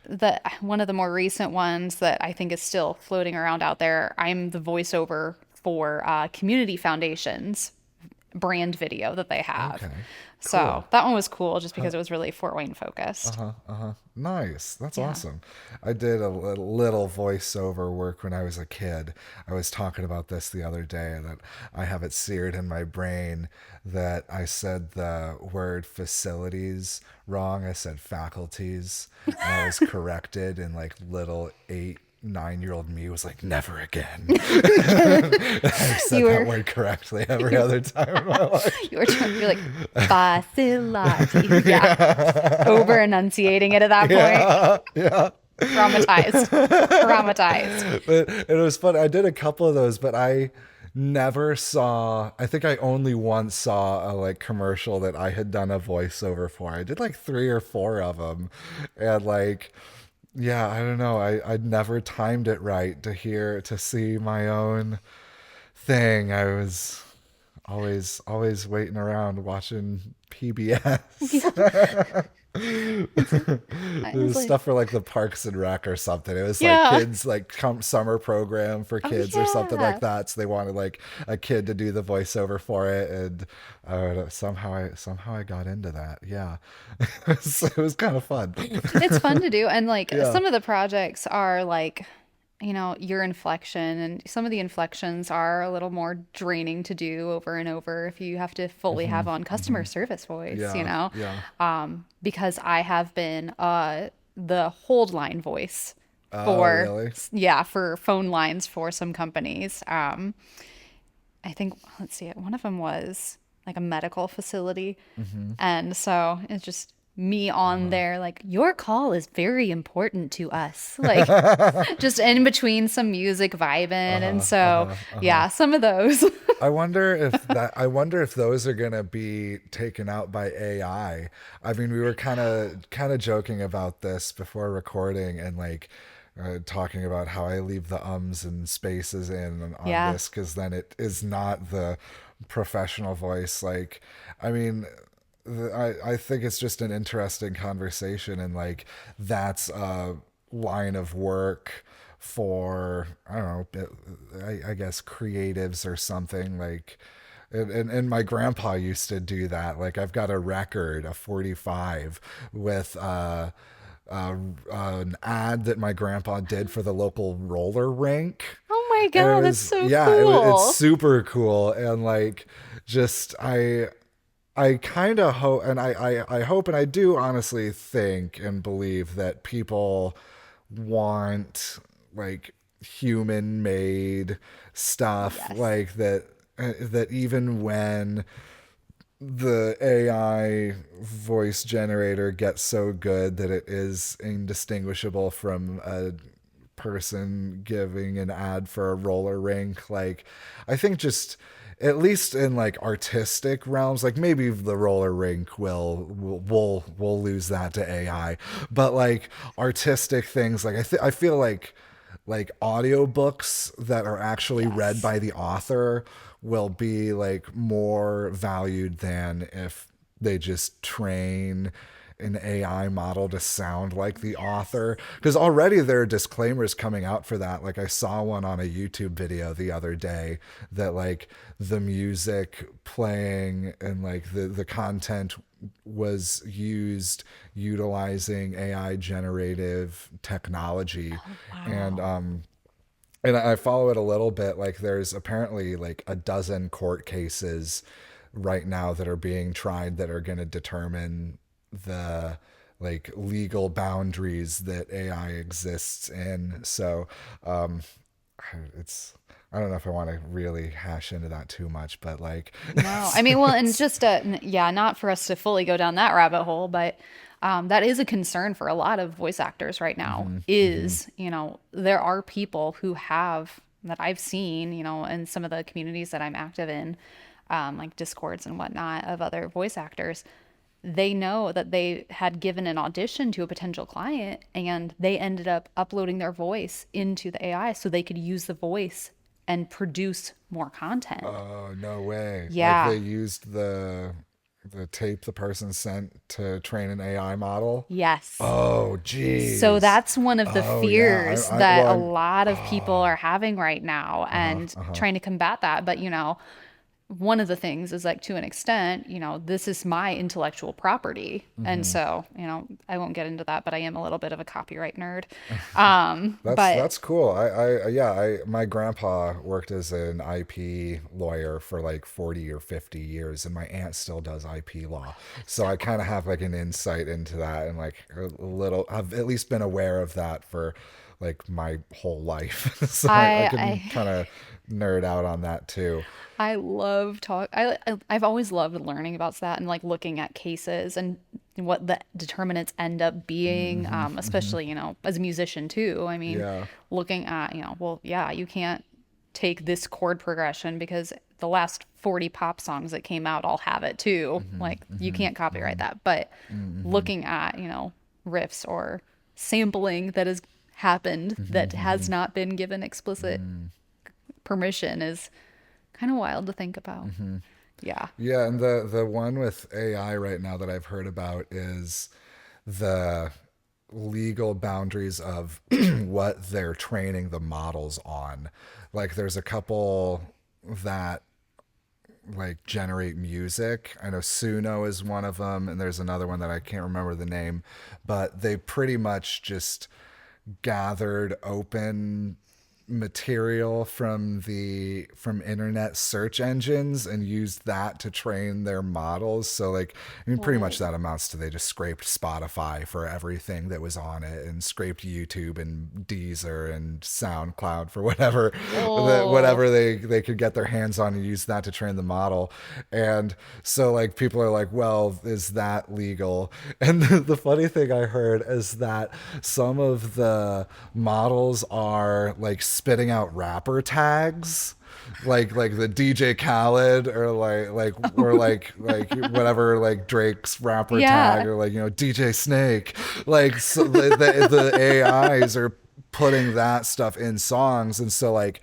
the one of the more recent ones that I think is still floating around out there, I'm the voiceover for community foundations brand video that they have. Okay. So Cool. that one was cool just because it was really Fort Wayne focused. Uh-huh. Uh-huh. Nice. That's Yeah. awesome. I did a little voiceover work when I was a kid. I was talking about this the other day that I have it seared in my brain that I said the word facilities wrong. I said faculties, and I was corrected, and like little 8, 9-year-old me was like, never again. I said You that were word correctly every other time in my life. you're like facility. Yeah. Over enunciating it at that point. Yeah, yeah. Traumatized. Traumatized. But it was fun. I did a couple of those, but I never saw. I think I only once saw a like commercial that I had done a voiceover for. I did like 3 or 4 of them, and like, yeah, I don't know. I never timed it right to see my own thing. I was always waiting around watching PBS. I It was was like, stuff for like the Parks and Rec or something. It was like yeah. kids like summer program for Oh kids or something like yeah. that. So they wanted like a kid to do the voiceover for it, and somehow I got into that. Yeah, it was kind of fun. It's fun to do. And like Yeah. some of the projects are like, your inflection, and some of the inflections are a little more draining to do over and over if you have to fully have on customer service voice, Yeah. Yeah. because I have been the hold line voice Oh, for, really? yeah, for phone lines for some companies. I think, let's see, one of them was like a medical facility. And so it's just me on there, like, your call is very important to us. Like, just in between some music vibing. And so, yeah, some of those. I wonder if those are gonna be taken out by AI. I mean, we were kind of joking about this before recording, and like talking about how I leave the ums and spaces in on Yeah. this because then it is not the professional voice. Like, I mean, I think it's just an interesting conversation, and like that's a line of work for, I don't know, I guess creatives or something like. And my grandpa used to do that. Like, I've got a record, a 45, with an ad that my grandpa did for the local roller rink. Oh my And it God, that's was, so yeah, it's cool. super cool. And like, just, I kind of hope, and I hope, and I do honestly think and believe that people want like human made stuff Yes. like that, that even when the AI voice generator gets so good that it is indistinguishable from a person giving an ad for a roller rink. Like, I think just at least in like artistic realms, like maybe the roller rink will lose that to AI, but like artistic things, like I feel like audiobooks that are actually read Yes. by the author will be like more valued than if they just train an AI model to sound like the Yes. author. Because already there are disclaimers coming out for that. Like I saw one on a YouTube video the other day that like the music playing and like the content was used utilizing AI generative technology. Oh, And wow. and I follow it a little bit. Like there's apparently like a dozen court cases right now that are being tried that are going to determine the like legal boundaries that AI exists in. So um, it's I don't know if I want to really hash into that too much, but like No, I mean, well, and just yeah, not for us to fully go down that rabbit hole, but that is a concern for a lot of voice actors right now. mm-hmm, mm-hmm, Is, there are people who have that I've seen, in some of the communities that I'm active in, like Discords and whatnot of other voice actors. They know that they had given an audition to a potential client and they ended up uploading their voice into the AI so they could use the voice and produce more content. oh no way! Like they Yeah. used the tape the person sent to train an AI model. Yes. Oh So geez. that's one of the Oh yeah. fears I that well a I'm lot of people oh are having right now uh-huh, and uh-huh. trying to combat that. But, one of the things is like to an extent, this is my intellectual property. And Mm-hmm. so, I won't get into that, but I am a little bit of a copyright nerd. But That's cool. I yeah, I my grandpa worked as an IP lawyer for like 40 or 50 years and my aunt still does IP law. So so I kind of have like an insight into that and like a little I've at least been aware of that for like my whole life. So I can I kind of nerd out on that too. I love talk. I've always loved learning about that and like looking at cases and what the determinants end up being. Hmm, hmm. Especially as a musician too. I mean, Yeah. looking at well, yeah, you can't take this chord progression because the last 40 pop songs that came out all have it too. Hmm, Like you hmm, can't copyright hmm, that. But hmm, looking at riffs or sampling that has happened that has hmm, not been given explicit hmm, permission is kind of wild to think about. hmm. Yeah. Yeah, and the one with AI right now that I've heard about is the legal boundaries of what they're training the models on. Like there's a couple that like generate music. I know Suno is one of them and there's another one that I can't remember the name, but they pretty much just gathered open material from internet search engines and used that to train their models. So like I mean pretty much Whoa. that amounts to they just scraped Spotify for everything that was on it and scraped YouTube and Deezer and SoundCloud for Oh, whatever they could get their hands on and use that to train the model. And so like people are like, well, is that legal? And the funny thing I heard is that some of the models are like spitting out rapper tags like the DJ Khaled or like whatever like Drake's rapper tag yeah. or like DJ Snake like so the AIs are putting that stuff in songs and so like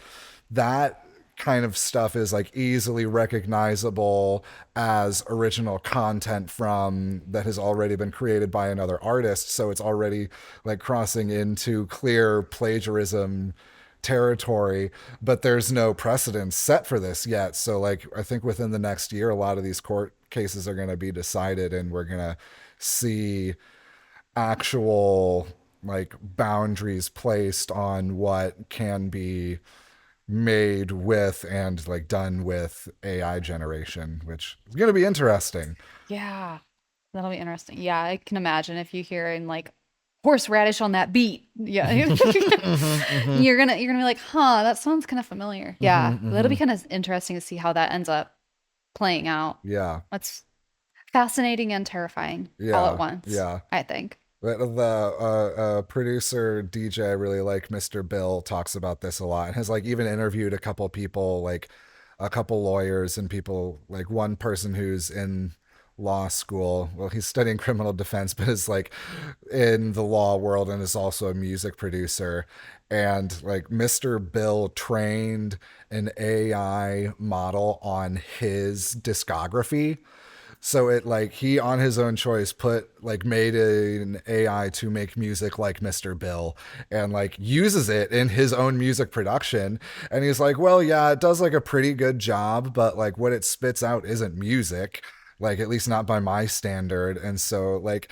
that kind of stuff is like easily recognizable as original content from that has already been created by another artist so it's already like crossing into clear plagiarism territory but there's no precedent set for this yet so like I think within the next year a lot of these court cases are going to be decided and we're going to see actual like boundaries placed on what can be made with and like done with AI generation, which is going to be interesting. Yeah. That'll be interesting. Yeah, I can imagine if you hear in like horseradish on that beat. Yeah. Hmm, hmm, You're gonna be like, huh, that sounds kind of familiar. hmm, Yeah. That'll be hmm. kind of interesting to see how that ends up playing out. Yeah. That's Fascinating and terrifying all at Yeah, once, yeah. I think. The producer DJ I really like, Mr. Bill, talks about this a lot and has like even interviewed a couple people, like a couple lawyers and people, like one person who's in law school. Well, he's studying criminal defense, but is like in the law world and is also a music producer. And like Mr. Bill trained an AI model on his discography, so it like he on his own choice put like made an AI to make music like Mr. Bill and like uses it in his own music production, and he's like, well, yeah, it does like a pretty good job, but like what it spits out isn't music, like at least not by my standard. And so like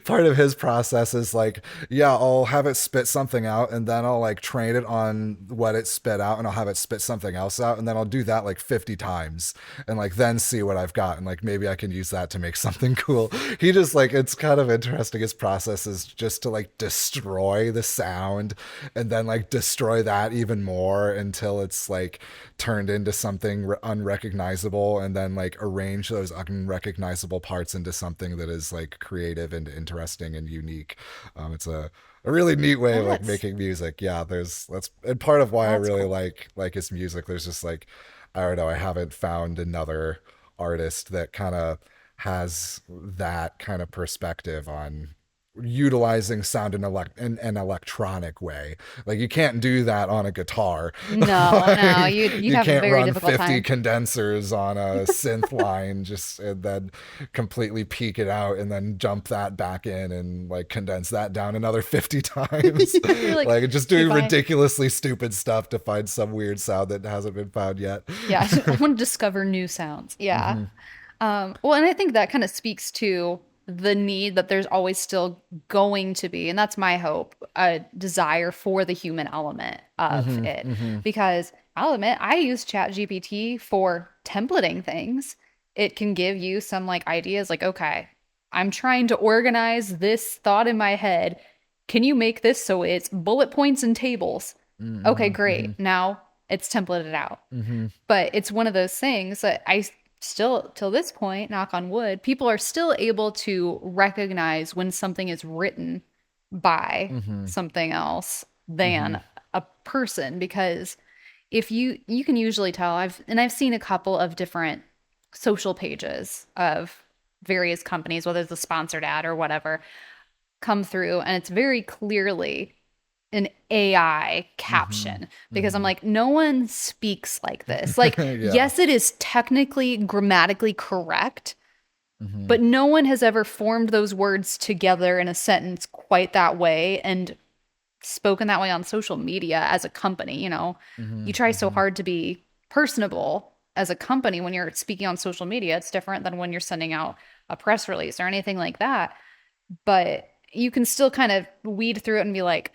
part of his process is like, yeah, I'll have it spit something out and then I'll like train it on what it spit out and I'll have it spit something else out and then I'll do that like 50 times and like then see what I've got and like maybe I can use that to make something cool. He just like, it's kind of interesting. His process is just to like destroy the sound and then like destroy that even more until it's like turned into something unrecognizable, and then like arrange those unrecognizable parts into something that is like creative and interesting and unique. It's a really neat way of like That's making music. Yeah, that's and part of why I that's really cool. like his music. There's just like, I don't know, I haven't found another artist that kind of has that kind of perspective on utilizing sound in an electronic way. Like you can't do that on a guitar. No, no, you'd You have a can't very run difficult 50 time. condensers on a synth line just and then completely peak it out and then jump that back in and like condense that down another 50 times. Yeah, you're like, Like just okay, doing fine. ridiculously stupid stuff to find some weird sound that hasn't been found yet. Yeah, I want to discover new sounds. Yeah. Hmm. Well, and I think that kind of speaks to the need that there's always still going to be, and that's my hope, a desire for the human element of Hmm. it. Hmm. Because I'll admit, I use ChatGPT for templating things. It can give you some like ideas like, okay, I'm trying to organize this thought in my head. Can you make this so it's bullet points and tables? Okay, Hmm. Hmm. great. Now it's templated out. Hmm. But it's one of those things that I still, till this point, knock on wood, people are still able to recognize when something is written by Hmm. something else Hmm. than a person. Because if you can usually tell, I've seen a couple of different social pages of various companies, whether it's a sponsored ad or whatever, come through, and it's very clearly an AI Hmm. caption because I'm Hmm. like, no one speaks like this. Like, Yeah. yes, it is technically grammatically correct, Hmm. but no one has ever formed those words together in a sentence quite that way and spoken that way on social media as a company. Hmm. You try so Hmm. hard to be personable as a company when you're speaking on social media. It's different than when you're sending out a press release or anything like that. But you can still kind of weed through it and be like,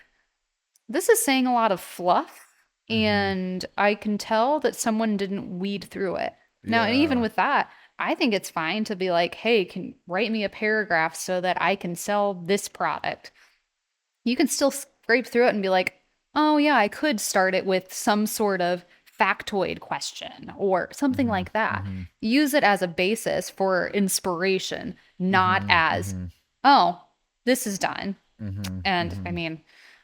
this is saying a lot of fluff, Hmm. and I can tell that someone didn't weed through it. Now, and even Yeah. with that, I think it's fine to be like, hey, can write me a paragraph so that I can sell this product. You can still scrape through it and be like, oh, yeah, I could start it with some sort of factoid question or something Hmm. like that. Hmm. Use it as a basis for inspiration, not Hmm. as, Hmm. oh, this is done. Hmm. And I Hmm. mean,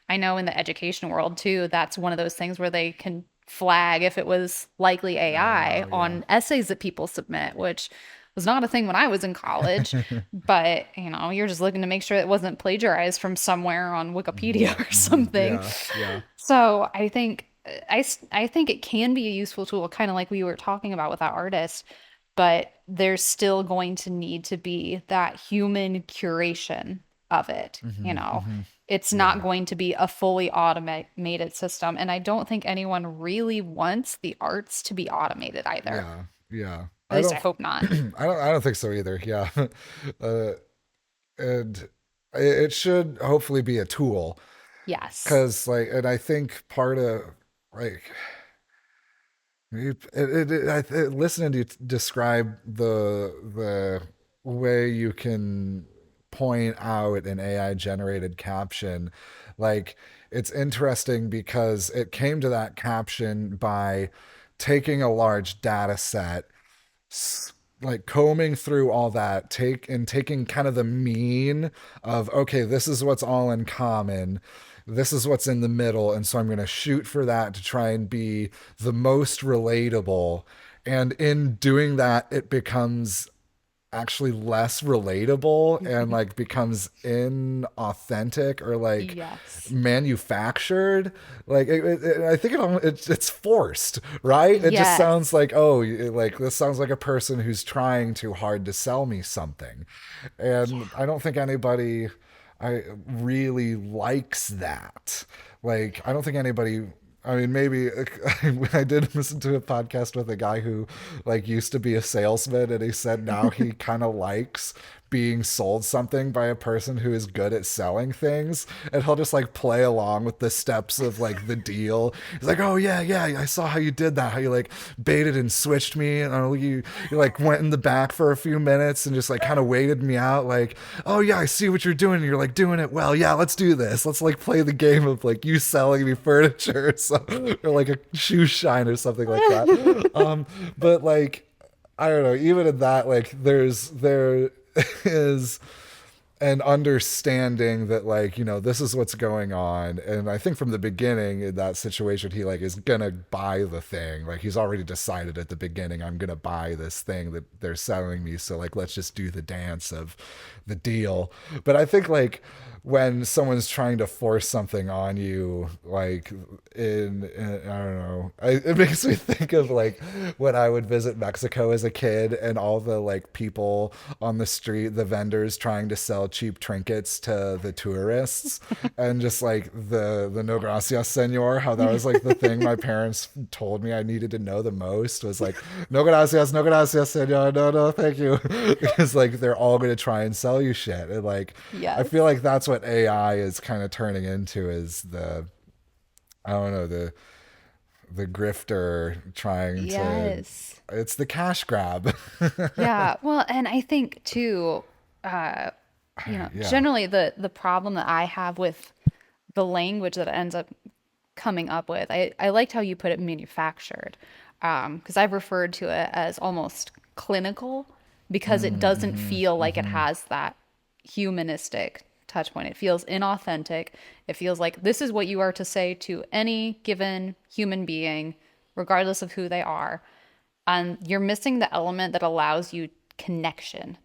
I know in the education world too, that's one of those things where they can flag if it was likely AI Oh yeah. on essays that people submit, which was not a thing when I was in college. But, you're just looking to make sure it wasn't plagiarized from somewhere on Hmm. Wikipedia or Hmm. something. Yeah. Yeah. So I think I think it can be a useful tool, kind of like we were talking about with that artist, but there's still going to need to be that human curation of it. Hmm. Hmm. It's not Yeah. going to be a fully automated system, and I don't think anyone really wants the arts to be automated either. Yeah. Yeah. At least I hope not. I don't think so either. Yeah. uh, and it should hopefully be a tool, Yes. because like, and I think part of like listening to you describe the way you can point out an AI generated caption, like it's interesting because it came to that caption by taking a large data set, like combing through all that, taking kind of the mean of, okay, this is what's all in common, this is what's in the middle, and so I'm going to shoot for that to try and be the most relatable. And in doing that, it becomes actually less relatable and like becomes inauthentic or like Yes. manufactured. Like I think it's forced, right? It just sounds Yes. like, oh, like this sounds like a person who's trying too hard to sell me something, and I don't think anybody I really likes that. Like I don't think anybody, I mean, maybe I did listen to a podcast with a guy who like used to be a salesman, and he said now he kind of likes being sold something by a person who is good at selling things, and he'll just like play along with the steps of like the deal. He's like, oh yeah, yeah, I saw how you did that, how you like baited and switched me, and you like went in the back for a few minutes and just like kind of waited me out, like, oh yeah, I see what you're doing, and you're like doing it well, yeah, let's do this, let's like play the game of like you selling me furniture or, or like a shoe shine or something like that. But like I don't know, even in that, like there is an understanding that like, this is what's going on. And I think from the beginning in that situation, he like is gonna buy the thing. Like he's already decided at the beginning, I'm gonna buy this thing that they're selling me. So like let's just do the dance of the deal. But I think like when someone's trying to force something on you, like in I don't know, it makes me think of like when I would visit Mexico as a kid and all the like people on the street, the vendors trying to sell cheap trinkets to the tourists, and just like the no gracias senor, how that was like the thing my parents told me I needed to know the most was like no gracias, no gracias senor, no no thank you, because like they're all going to try and sell you shit. And like I feel Yes. like that's what AI is kind of turning into, is the, I don't know, the grifter trying to, Yes. it's the cash grab. Yeah. Well, and I think too, uh, Yeah. generally the problem that I have with the language that it ends up coming up with, I liked how you put it manufactured, because I've referred to it as almost clinical because it doesn't Mm-hmm. feel like it Mm-hmm. has that humanistic touch point. It feels inauthentic. It feels like this is what you are to say to any given human being, regardless of who they are. And you're missing the element that allows you connection.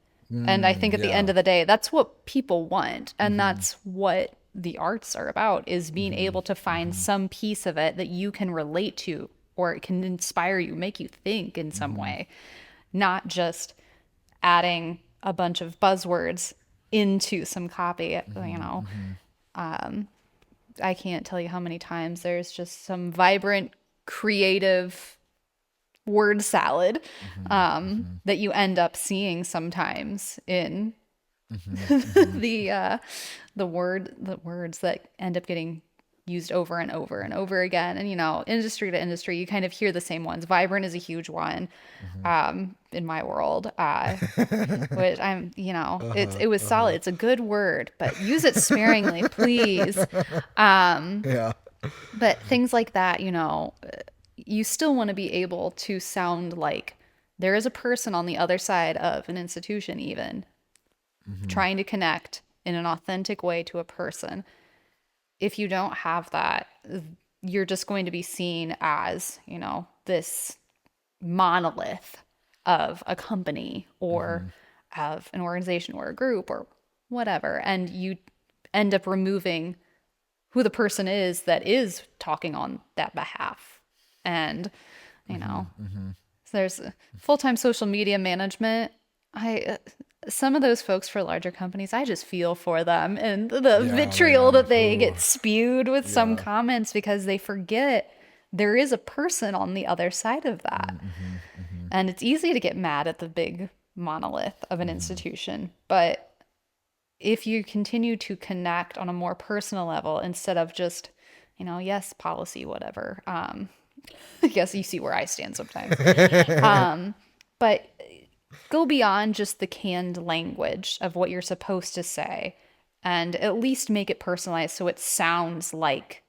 And I think at the end Yeah. of the day, that's what people want. And Mm-hmm. that's what the arts are about, is being Mm-hmm. able to find Mm-hmm. some piece of it that you can relate to, or it can inspire you, make you think in some Mm-hmm. way, not just adding a bunch of buzzwords into some copy. Mm-hmm. I can't tell you how many times there's just some vibrant, creative word salad Mm-hmm. Mm-hmm. that you end up seeing sometimes in Mm-hmm. Mm-hmm. the words that end up getting used over and over and over again. And industry to industry, you kind of hear the same ones. Vibrant is a huge one in my world. Which it was solid. Uh-huh. It's a good word, but use it sparingly, please. Yeah. But things like that, you still want to be able to sound like there is a person on the other side of an institution, even Mm-hmm. trying to connect in an authentic way to a person. If you don't have that, you're just going to be seen as, this monolith of a company or Mm-hmm. of an organization or a group or whatever. And you end up removing who the person is that is talking on that behalf. And, you Mm-hmm. know, Mm-hmm. so there's full-time social media management. I Some of those folks for larger companies, I just feel for them and the Yeah, vitriol man. that they Ooh. get spewed with some Yeah. comments because they forget there is a person on the other side of that. Mm-hmm. Mm-hmm. And it's easy to get mad at the big monolith of an Mm-hmm. institution, but if you continue to connect on a more personal level instead of just, yes, policy, whatever. I guess you see where I stand sometimes. But go beyond just the canned language of what you're supposed to say and at least make it personalized so it sounds like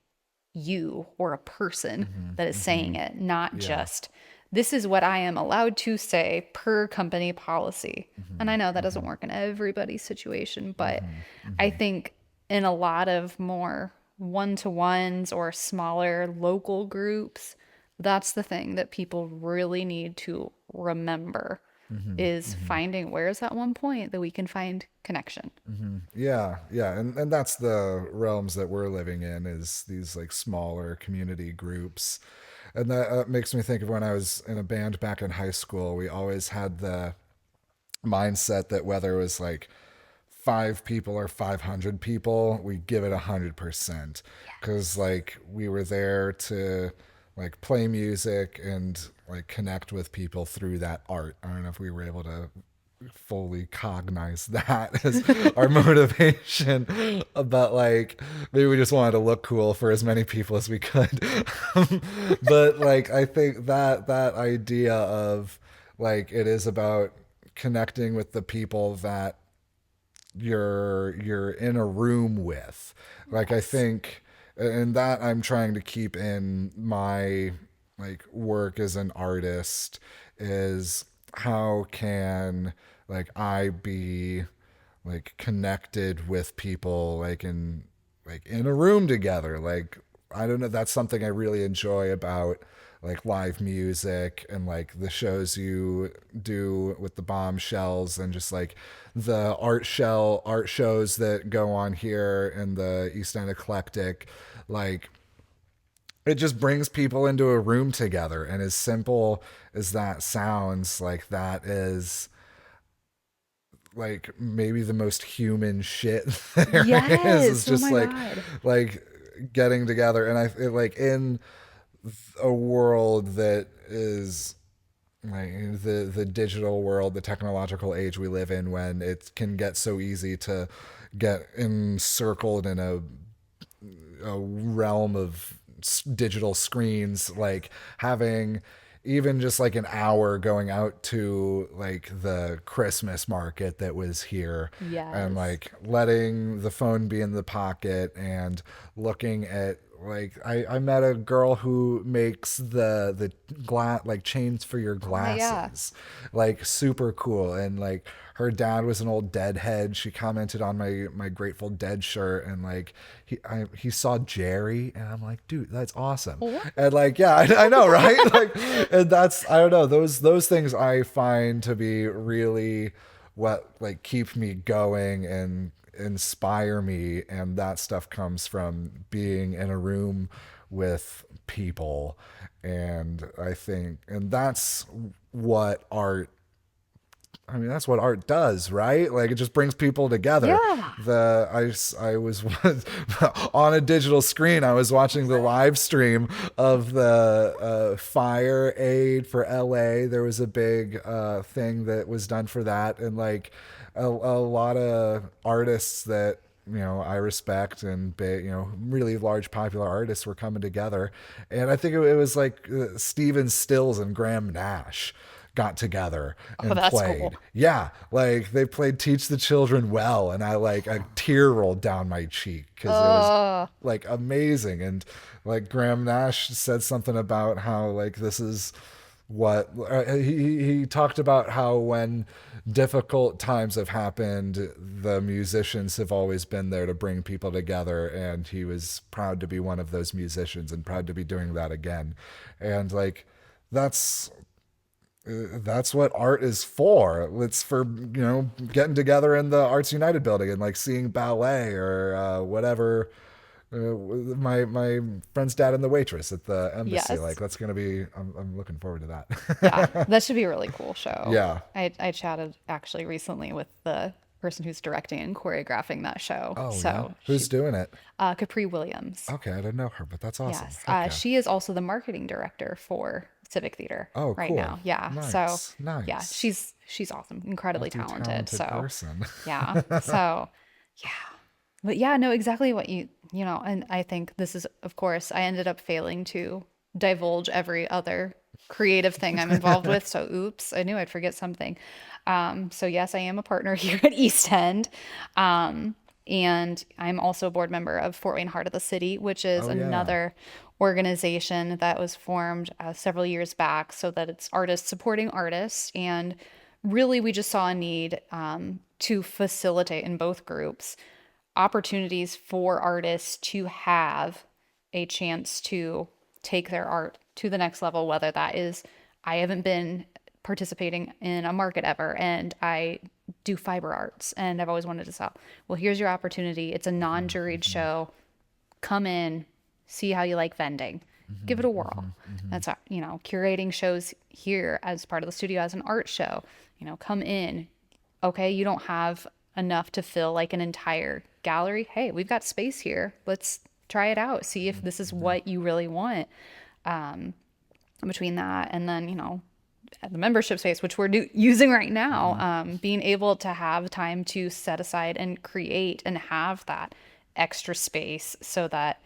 you or a person Mm-hmm. that is Mm-hmm. saying it, not Yeah. just this is what I am allowed to say per company policy. And I Hmm. know that doesn't Hmm. work in everybody's situation, but Hmm. I Hmm. think in a lot of more one-to-ones or smaller local groups, that's the thing that people really need to remember Hmm. is Hmm. finding where's that one point that we can find connection. Hmm. Yeah, yeah, and that's the realms that we're living in, is these like smaller community groups. And that makes me think of when I was in a band back in high school. We always had the mindset that whether it was like 5 people or 500 people, we give it 100%, because Yes. like we were there to like play music and like connect with people through that art. I don't know if we were able to fully cognize that as our motivation, but like maybe we just wanted to look cool for as many people as we could. But like I think that that idea of like it is about connecting with the people that you're in a room with. Like I Yes. think, and that I'm trying to keep in my like work as an artist, is how can like I be like connected with people like in a room together. Like I don't know, that's something I really enjoy about like live music and like the shows you do with the Bombshells, and just like the art shows that go on here in the East End Eclectic. Like it just brings people into a room together, and as simple as that sounds, like that is like maybe the most human shit there is Yes. Oh just my God. like getting together. And like in a world that is like the digital world, the technological age we live in, when it can get so easy to get encircled in a realm of digital screens, like having even just like an hour going out to like the Christmas market that was here, and Yes. like letting the phone be in the pocket and looking at like I met a girl who makes the glass like chains for your Oh my, yeah. glasses, like super cool. And like her dad was an old Deadhead. She commented on my Grateful Dead shirt, and like he saw Jerry, and I'm like, dude, that's awesome. What? And like, yeah, I know, right? Like, and that's I don't know, those things I find to be really what like keep me going and inspire me, and that stuff comes from being in a room with people. And I think, and that's what art, I mean, that's what art does, right? Like it just brings people together. Yeah. I was on a digital screen. I was watching the live stream of the fire aid for LA. There was a big thing that was done for that, and like a lot of artists that I respect, and really large popular artists were coming together. And I think it was like Steven Stills and Graham Nash got together Oh, and that's cool. played. Yeah, like they played Teach the Children Well, and I like a tear rolled down my cheek because it was Uh, like amazing. And like Graham Nash said something about how like this is what he talked about, how when difficult times have happened, the musicians have always been there to bring people together, and he was proud to be one of those musicians and proud to be doing that again. And like that's that's what art is for. It's for getting together in the Arts United building and like seeing ballet or whatever. My friend's dad and the waitress at the embassy. Like yes. that's gonna be. I'm looking forward to Yeah. that. That should be a really cool show. Yeah. I chatted actually recently with the person who's directing and choreographing that show. Oh yeah. So Who's she's doing it? Capri Williams. Okay, I didn't know her, but that's awesome. Yes. Heck yeah. She is also the marketing director for Civic Theater Oh, right cool. now. Yeah. So Nice. yeah, Nice. she's awesome, incredibly talented. Multi-talented So person. yeah. So yeah. But yeah, no, exactly what and I think this is, of course, I ended up failing to divulge every other creative thing I'm involved with. So oops, I knew I'd forget something. So yes, I am a partner here at East End. And I'm also a board member of Fort Wayne Heart of the City, which is Oh yeah. another organization that was formed several years back so that it's artists supporting artists. And really, we just saw a need to facilitate in both groups opportunities for artists to have a chance to take their art to the next level, whether that is, I haven't been participating in a market ever and I do fiber arts and I've always wanted to sell. Well, here's your opportunity. It's a non-juried show. Come in, see how you like vending. Give it a whirl. That's how, curating shows here as part of the studio as an art show. Come in. Okay, you don't have enough to fill like an entire gallery. Hey, we've got space here. Let's try it out. See if this is what you really want. Between that and then, the membership space, which we're using right now, being able to have time to set aside and create and have that extra space so that,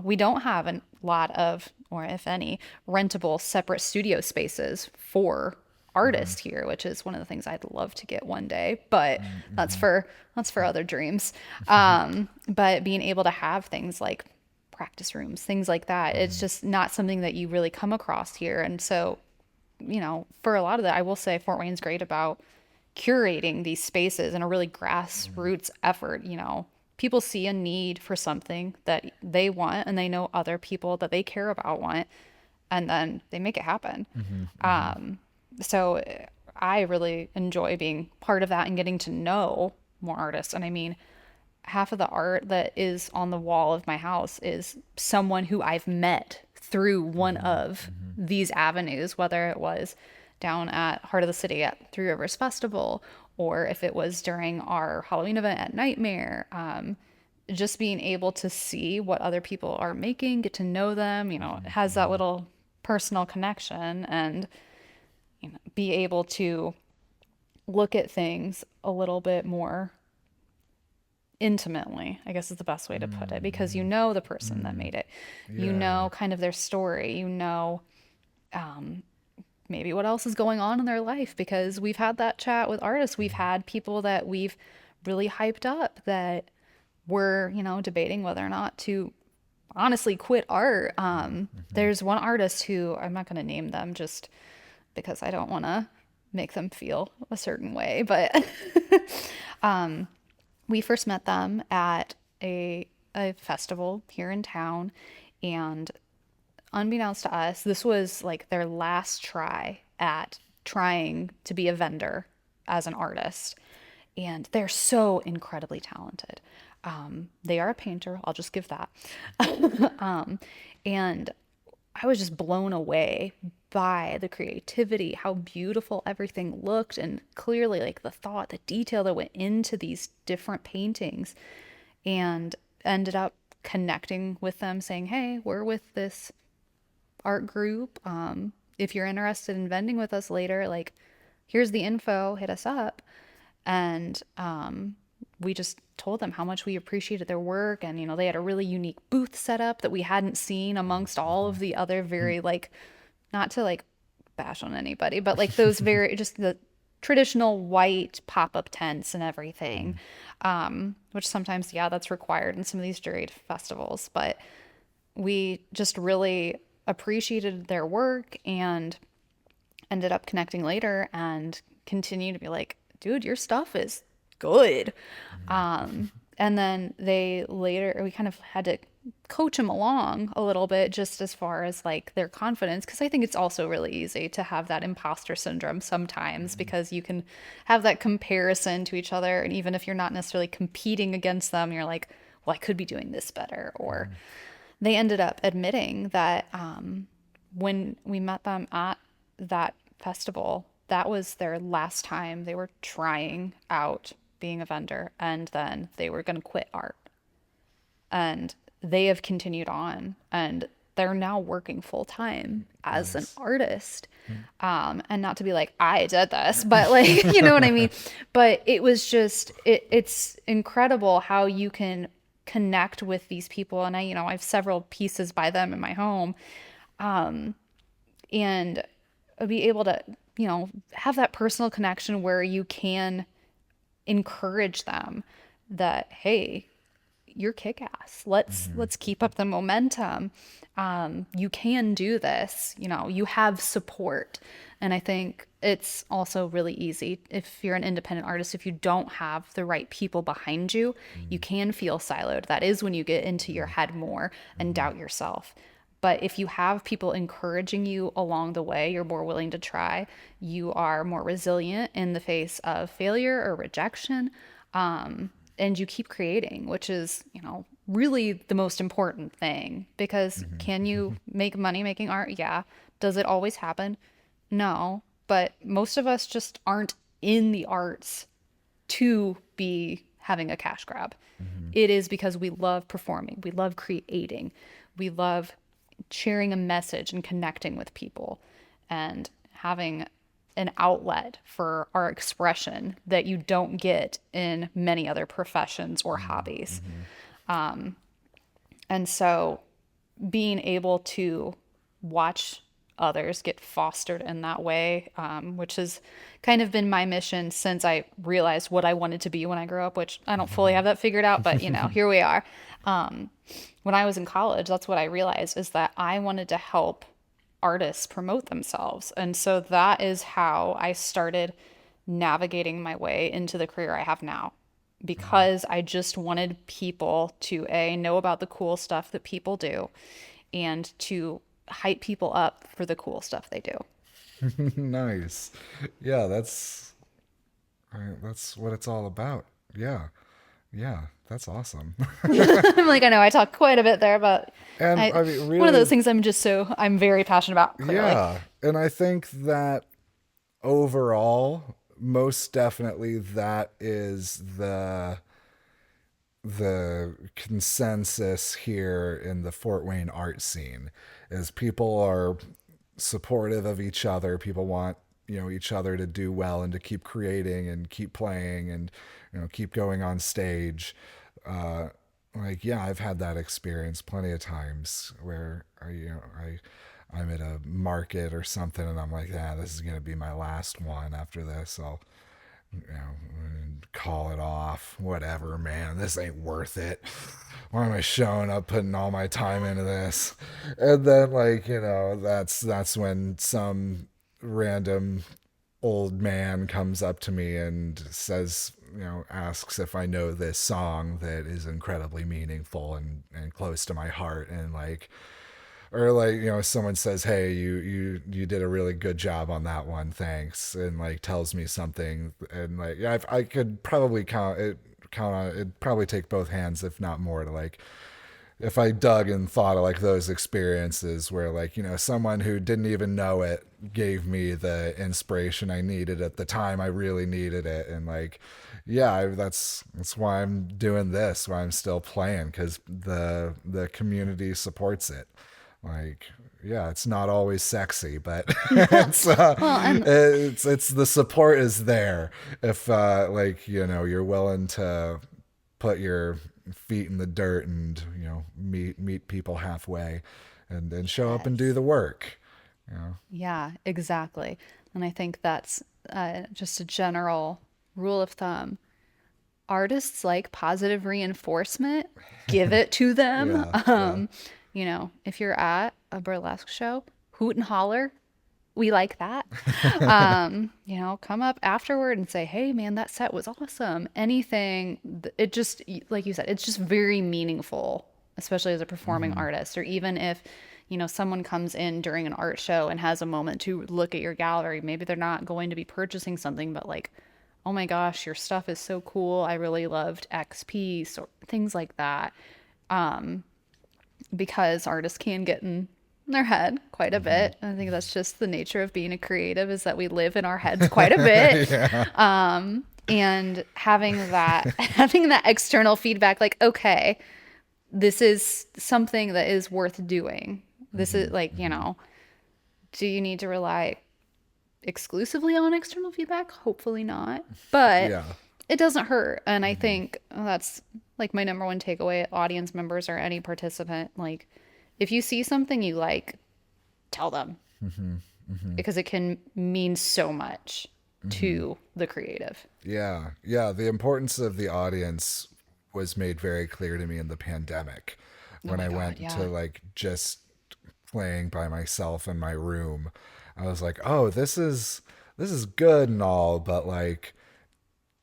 we don't have a lot of, or if any, rentable separate studio spaces for artists here, which is one of the things I'd love to get one day, but that's for other dreams. But being able to have things like practice rooms, things like that, it's just not something that you really come across here. And so, for a lot of that, I will say Fort Wayne's great about curating these spaces in a really grassroots effort. People see a need for something that they want and they know other people that they care about want, and then they make it happen. So I really enjoy being part of that and getting to know more artists. And I mean, half of the art that is on the wall of my house is someone who I've met through one of these avenues, whether it was down at Heart of the City at Three Rivers Festival, or if it was during our Halloween event at Nightmare. Just being able to see what other people are making, get to know them, it has that little personal connection, and be able to look at things a little bit more intimately, I guess is the best way to put it, because the person that made it, kind of their story, maybe what else is going on in their life, because we've had that chat with artists. We've had people that we've really hyped up that we're, debating whether or not to honestly quit art. There's one artist who, I'm not going to name them just because I don't want to make them feel a certain way, but we first met them at a festival here in town, and unbeknownst to us, this was like their last try at trying to be a vendor as an artist. And they're so incredibly talented. They are a painter, I'll just give that. And I was just blown away by the creativity, how beautiful everything looked, and clearly like the thought, the detail that went into these different paintings, and ended up connecting with them saying, hey, we're with this art group. If you're interested in vending with us later, like, here's the info, hit us up. And we just told them how much we appreciated their work. And, they had a really unique booth set up that we hadn't seen amongst all of the other very, like, not to like bash on anybody, but like those very, just the traditional white pop-up tents and everything, which sometimes, that's required in some of these juried festivals. But we just really appreciated their work and ended up connecting later and continue to be like, dude, your stuff is good. And then we kind of had to coach them along a little bit, just as far as like their confidence, because I think it's also really easy to have that imposter syndrome sometimes, because you can have that comparison to each other, and even if you're not necessarily competing against them, you're like, well, I could be doing this better. Or they ended up admitting that when we met them at that festival, that was their last time they were trying out being a vendor, and then they were going to quit art. And they have continued on, and they're now working full time as an artist. And not to be like, I did this, but like, you know what I mean? But it was just, it's incredible how you can connect with these people. And I have several pieces by them in my home. And be able to, have that personal connection where you can encourage them that, hey, you're kick-ass. Let's keep up the momentum. You can do this. You know, you have support. And I think it's also really easy if you're an independent artist, if you don't have the right people behind you, you can feel siloed. That is when you get into your head more and doubt yourself. But if you have people encouraging you along the way, you're more willing to try. You are more resilient in the face of failure or rejection. And you keep creating, which is, you know, really the most important thing. Because can you make money making art? Yeah. Does it always happen? No. But most of us just aren't in the arts to be having a cash grab. It is because we love performing, we love creating, we love sharing a message and connecting with people and having an outlet for our expression that you don't get in many other professions or hobbies. And so being able to watch others get fostered in that way, which has kind of been my mission since I realized what I wanted to be when I grew up, which I don't fully have that figured out, but you know, here we are. When I was in college, that's what I realized is that I wanted to help artists promote themselves. And so that is how I started navigating my way into the career I have now. Because I just wanted people to know about the cool stuff that people do and to hype people up for the cool stuff they do. Nice. Yeah, that's what it's all about. Yeah. Yeah, that's awesome. I'm like, I know I talk quite a bit there, but And I mean, one of really, those things I'm very passionate about, clearly. yeah. And I think that overall, most definitely that is the consensus here in the Fort Wayne art scene is people are supportive of each other. People want, you know, each other to do well and to keep creating and keep playing and, you know, keep going on stage. Uh, like, yeah, I've had that experience plenty of times where I'm at a market or something and I'm like, yeah, this is going to be my last one. After this, I'll, you know, call it off. Whatever, man. This ain't worth it. Why am I showing up, putting all my time into this? And then, like, you know, that's when some random old man comes up to me and says, you know, asks if I know this song that is incredibly meaningful and close to my heart, and like, or like, you know, someone says, hey, you did a really good job on that one, thanks, and like tells me something, and like, yeah, I could probably count on it'd probably take both hands if not more to like, if I dug and thought of like those experiences where like, you know, someone who didn't even know it gave me the inspiration I needed at the time I really needed it. And like, yeah, that's why I'm doing this, why I'm still playing, because the community supports it. Like, yeah, it's not always sexy, but Well, and it's the support is there if like, you know, you're willing to put your feet in the dirt and, you know, meet people halfway and show up and do yes. the work, you know. Yeah, exactly. And I think that's just a general rule of thumb. Artists like positive reinforcement, give it to them. Yeah, yeah. You know, if you're at a burlesque show, hoot and holler. We like that. You know, come up afterward and say, hey, man, that set was awesome. Anything, it just, like you said, it's just very meaningful, especially as a performing Hmm. artist, or even if, you know, someone comes in during an art show and has a moment to look at your gallery. Maybe they're not going to be purchasing something, but like, oh my gosh, your stuff is so cool. I really loved X piece or things like that. Because artists can get in their head quite a Hmm. bit. I think that's just the nature of being a creative is that we live in our heads quite a bit. Yeah. And having that external feedback, like, okay, this is something that is worth doing. This Hmm. is like, you Hmm. know, do you need to rely exclusively on external feedback? Hopefully not. But Yeah. it doesn't hurt. And I Hmm. think that's like my number one takeaway, audience members or any participant. Like, if you see something you like, tell them Hmm. Hmm. because it can mean so much Hmm. to the creative. Yeah, yeah. The importance of the audience was made very clear to me in the pandemic Oh when my I God, went yeah. to like just playing by myself in my room. I was like, "Oh, this is good and all, but like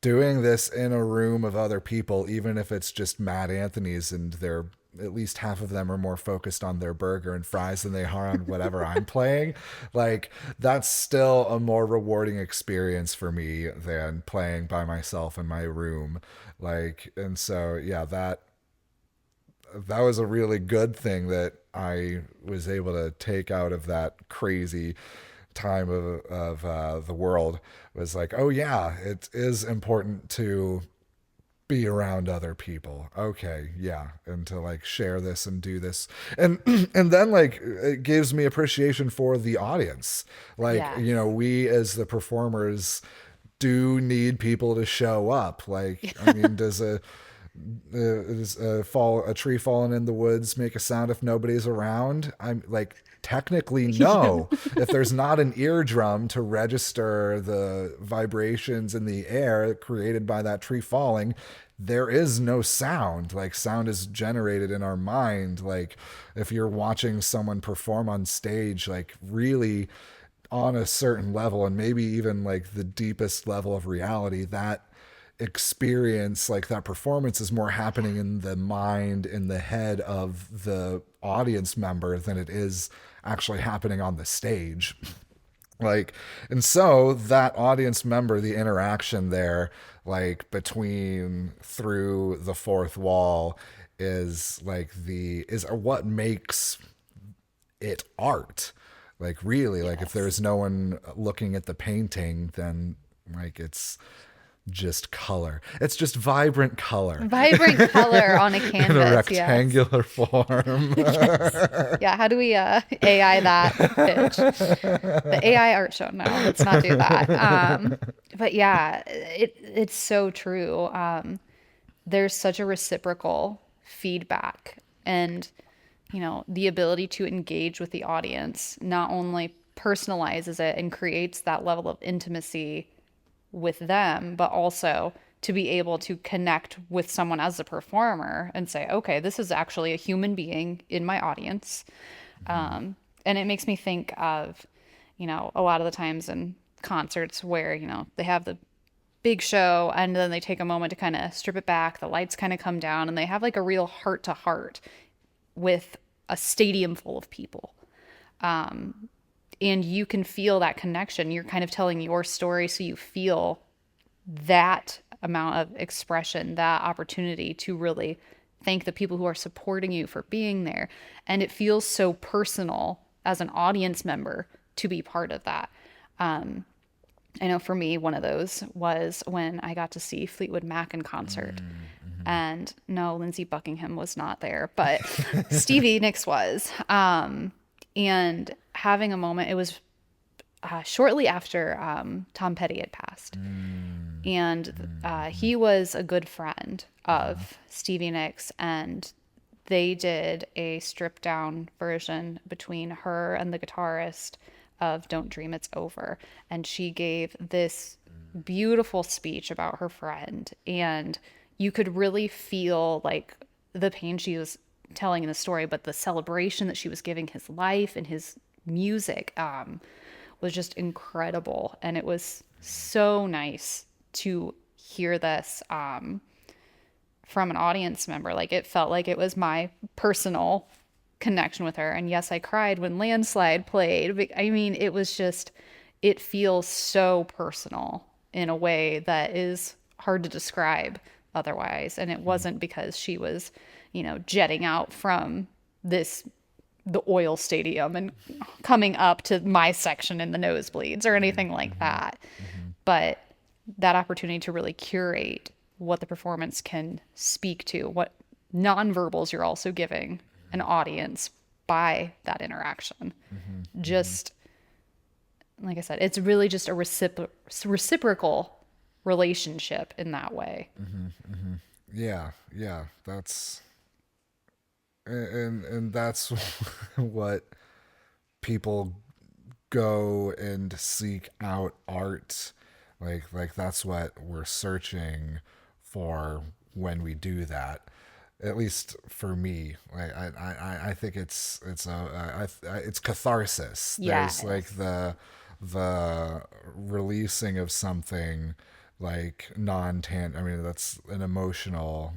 doing this in a room of other people, even if it's just Matt Anthony's and they're at least half of them are more focused on their burger and fries than they are on whatever I'm playing, like that's still a more rewarding experience for me than playing by myself in my room. Like, and so yeah, that was a really good thing that I was able to take out of that crazy time of the world. Was like, oh yeah, it is important to be around other people. Okay, yeah, and to like share this and do this, and and then like it gives me appreciation for the audience. Like, Yes. you know, we as the performers do need people to show up. Like, I mean, does a tree falling in the woods make a sound if nobody's around? I'm like, technically Yeah. no. If there's not an eardrum to register the vibrations in the air created by that tree falling, there is no sound. Like, sound is generated in our mind. Like, if you're watching someone perform on stage, like really on a certain level, and maybe even like the deepest level of reality, that experience, like that performance, is more happening in the mind, in the head of the audience member than it is actually happening on the stage. Like, and so that audience member, the interaction there, like between through the fourth wall, is like the is what makes it art. Like, really, like if Yes. there's no one looking at the painting, then like it's just color. It's just vibrant color Vibrant color on a in a canvas, yes. rectangular form. Yes. Yeah, how do we AI that pitch? The AI art show. No, let's not do that. But yeah, it's so true. There's such a reciprocal feedback and the ability to engage with the audience not only personalizes it and creates that level of intimacy with them, but also to be able to connect with someone as a performer and say, okay, this is actually a human being in my audience. Mm-hmm. And it makes me think of, a lot of the times in concerts where, they have the big show and then they take a moment to kind of strip it back, the lights kind of come down, and they have like a real heart to heart with a stadium full of people. And you can feel that connection. You're kind of telling your story, so you feel that amount of expression, that opportunity to really thank the people who are supporting you for being there. And it feels so personal as an audience member to be part of that. I know for me, one of those was when I got to see Fleetwood Mac in concert. Mm-hmm. And no, Lindsey Buckingham was not there, but Stevie Nicks was. And having a moment, it was shortly after Tom Petty had passed. And Mm-hmm. he was a good friend Uh-huh. of Stevie Nicks, and they did a stripped down version between her and the guitarist of Don't Dream It's Over. And she gave this beautiful speech about her friend. And you could really feel like the pain she was telling in the story, but the celebration that she was giving his life and his music was just incredible. And it was so nice to hear this from an audience member. Like it felt like it was my personal connection with her. And yes, I cried when Landslide played. But, I mean, it was just, it feels so personal in a way that is hard to describe otherwise. And it wasn't because she was, jetting out from this the oil stadium and coming up to my section in the nosebleeds or anything like Mm-hmm. that. Mm-hmm. But that opportunity to really curate what the performance can speak to, what nonverbals you're also giving an audience by that interaction. Mm-hmm. Mm-hmm. Just like I said, it's really just a reciprocal relationship in that way. Mm-hmm. Mm-hmm. Yeah, yeah, that's and that's what people go and seek out art. Like that's what we're searching for when we do that. At least for me, like I think it's catharsis. There's like Yes. the releasing of something like I mean, that's an emotional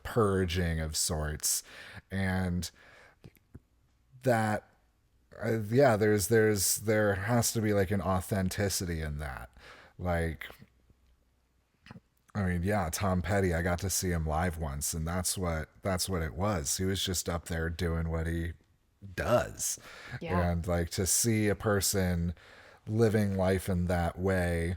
purging of sorts, and that yeah, there has to be like an authenticity in that. Like, I mean, yeah, Tom Petty, I got to see him live once, and that's what it was. He was just up there doing what he does. Yeah. And like to see a person living life in that way,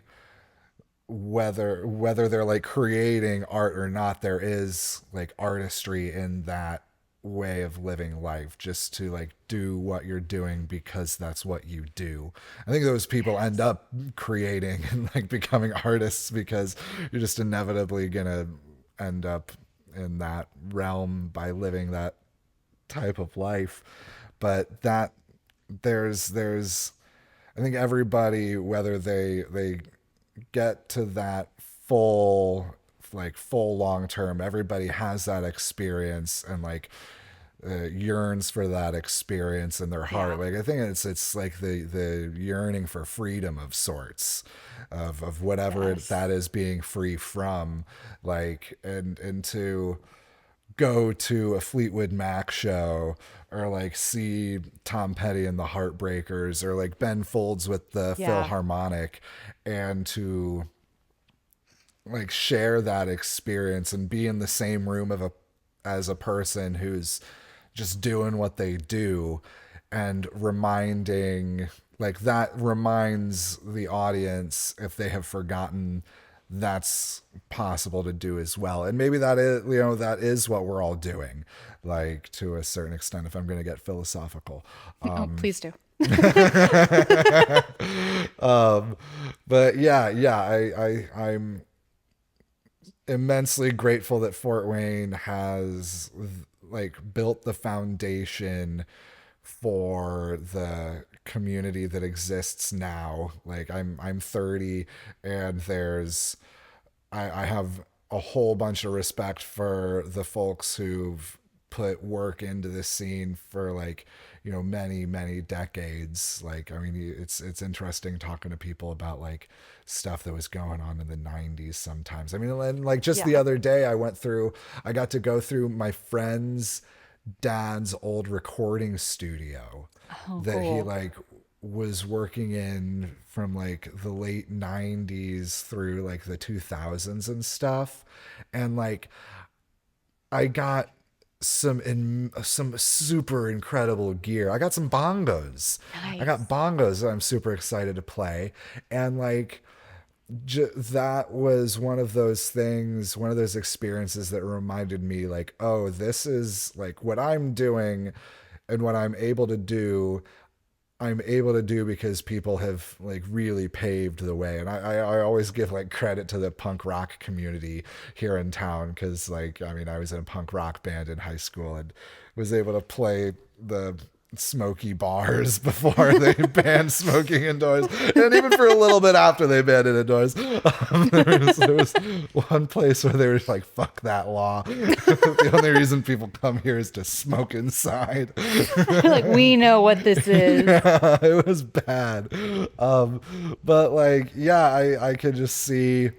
whether they're like creating art or not, there is like artistry in that way of living life, just to like do what you're doing because that's what you do. I think those people end Yes. up creating and like becoming artists because you're just inevitably gonna end up in that realm by living that type of life. But that there's I think everybody, whether they get to that full full long term, everybody has that experience and like yearns for that experience in their heart. Yeah. Like I think it's like the yearning for freedom of sorts, of whatever Yes. that is, being free from, like, and to go to a Fleetwood Mac show, or like see Tom Petty and the Heartbreakers, or like Ben Folds with the Yeah. Philharmonic, and to like share that experience and be in the same room of a as a person who's just doing what they do, and reminding, like, that reminds the audience, if they have forgotten, that's possible to do as well. And maybe that is, that is what we're all doing, like, to a certain extent, if I'm going to get philosophical. Oh, please do. But yeah, I'm immensely grateful that Fort Wayne has like built the foundation for the community that exists now. Like, I'm 30, and I have a whole bunch of respect for the folks who've put work into this scene for, like, many decades. Like, I mean, it's interesting talking to people about like stuff that was going on in the 90s sometimes. I mean, and like just the Yeah. other day I got to go through my friend's dad's old recording studio Oh, that he cool. like was working in from like the late 90s through like the 2000s and stuff. And like I got some super incredible gear. I got some bongos. I got Nice. bongos that I'm super excited to play. And like that was one of those things, one of those experiences that reminded me, like, oh, this is like what I'm doing, and what I'm able to do because people have like really paved the way. And I always give like credit to the punk rock community here in town, because, like, I mean, I was in a punk rock band in high school and was able to play the smoky bars before they banned smoking indoors, and even for a little bit after they banned it indoors. There was one place where they were like, fuck that law. The only reason people come here is to smoke inside. Like, we know what this is. Yeah, it was bad. But like, yeah, I could just see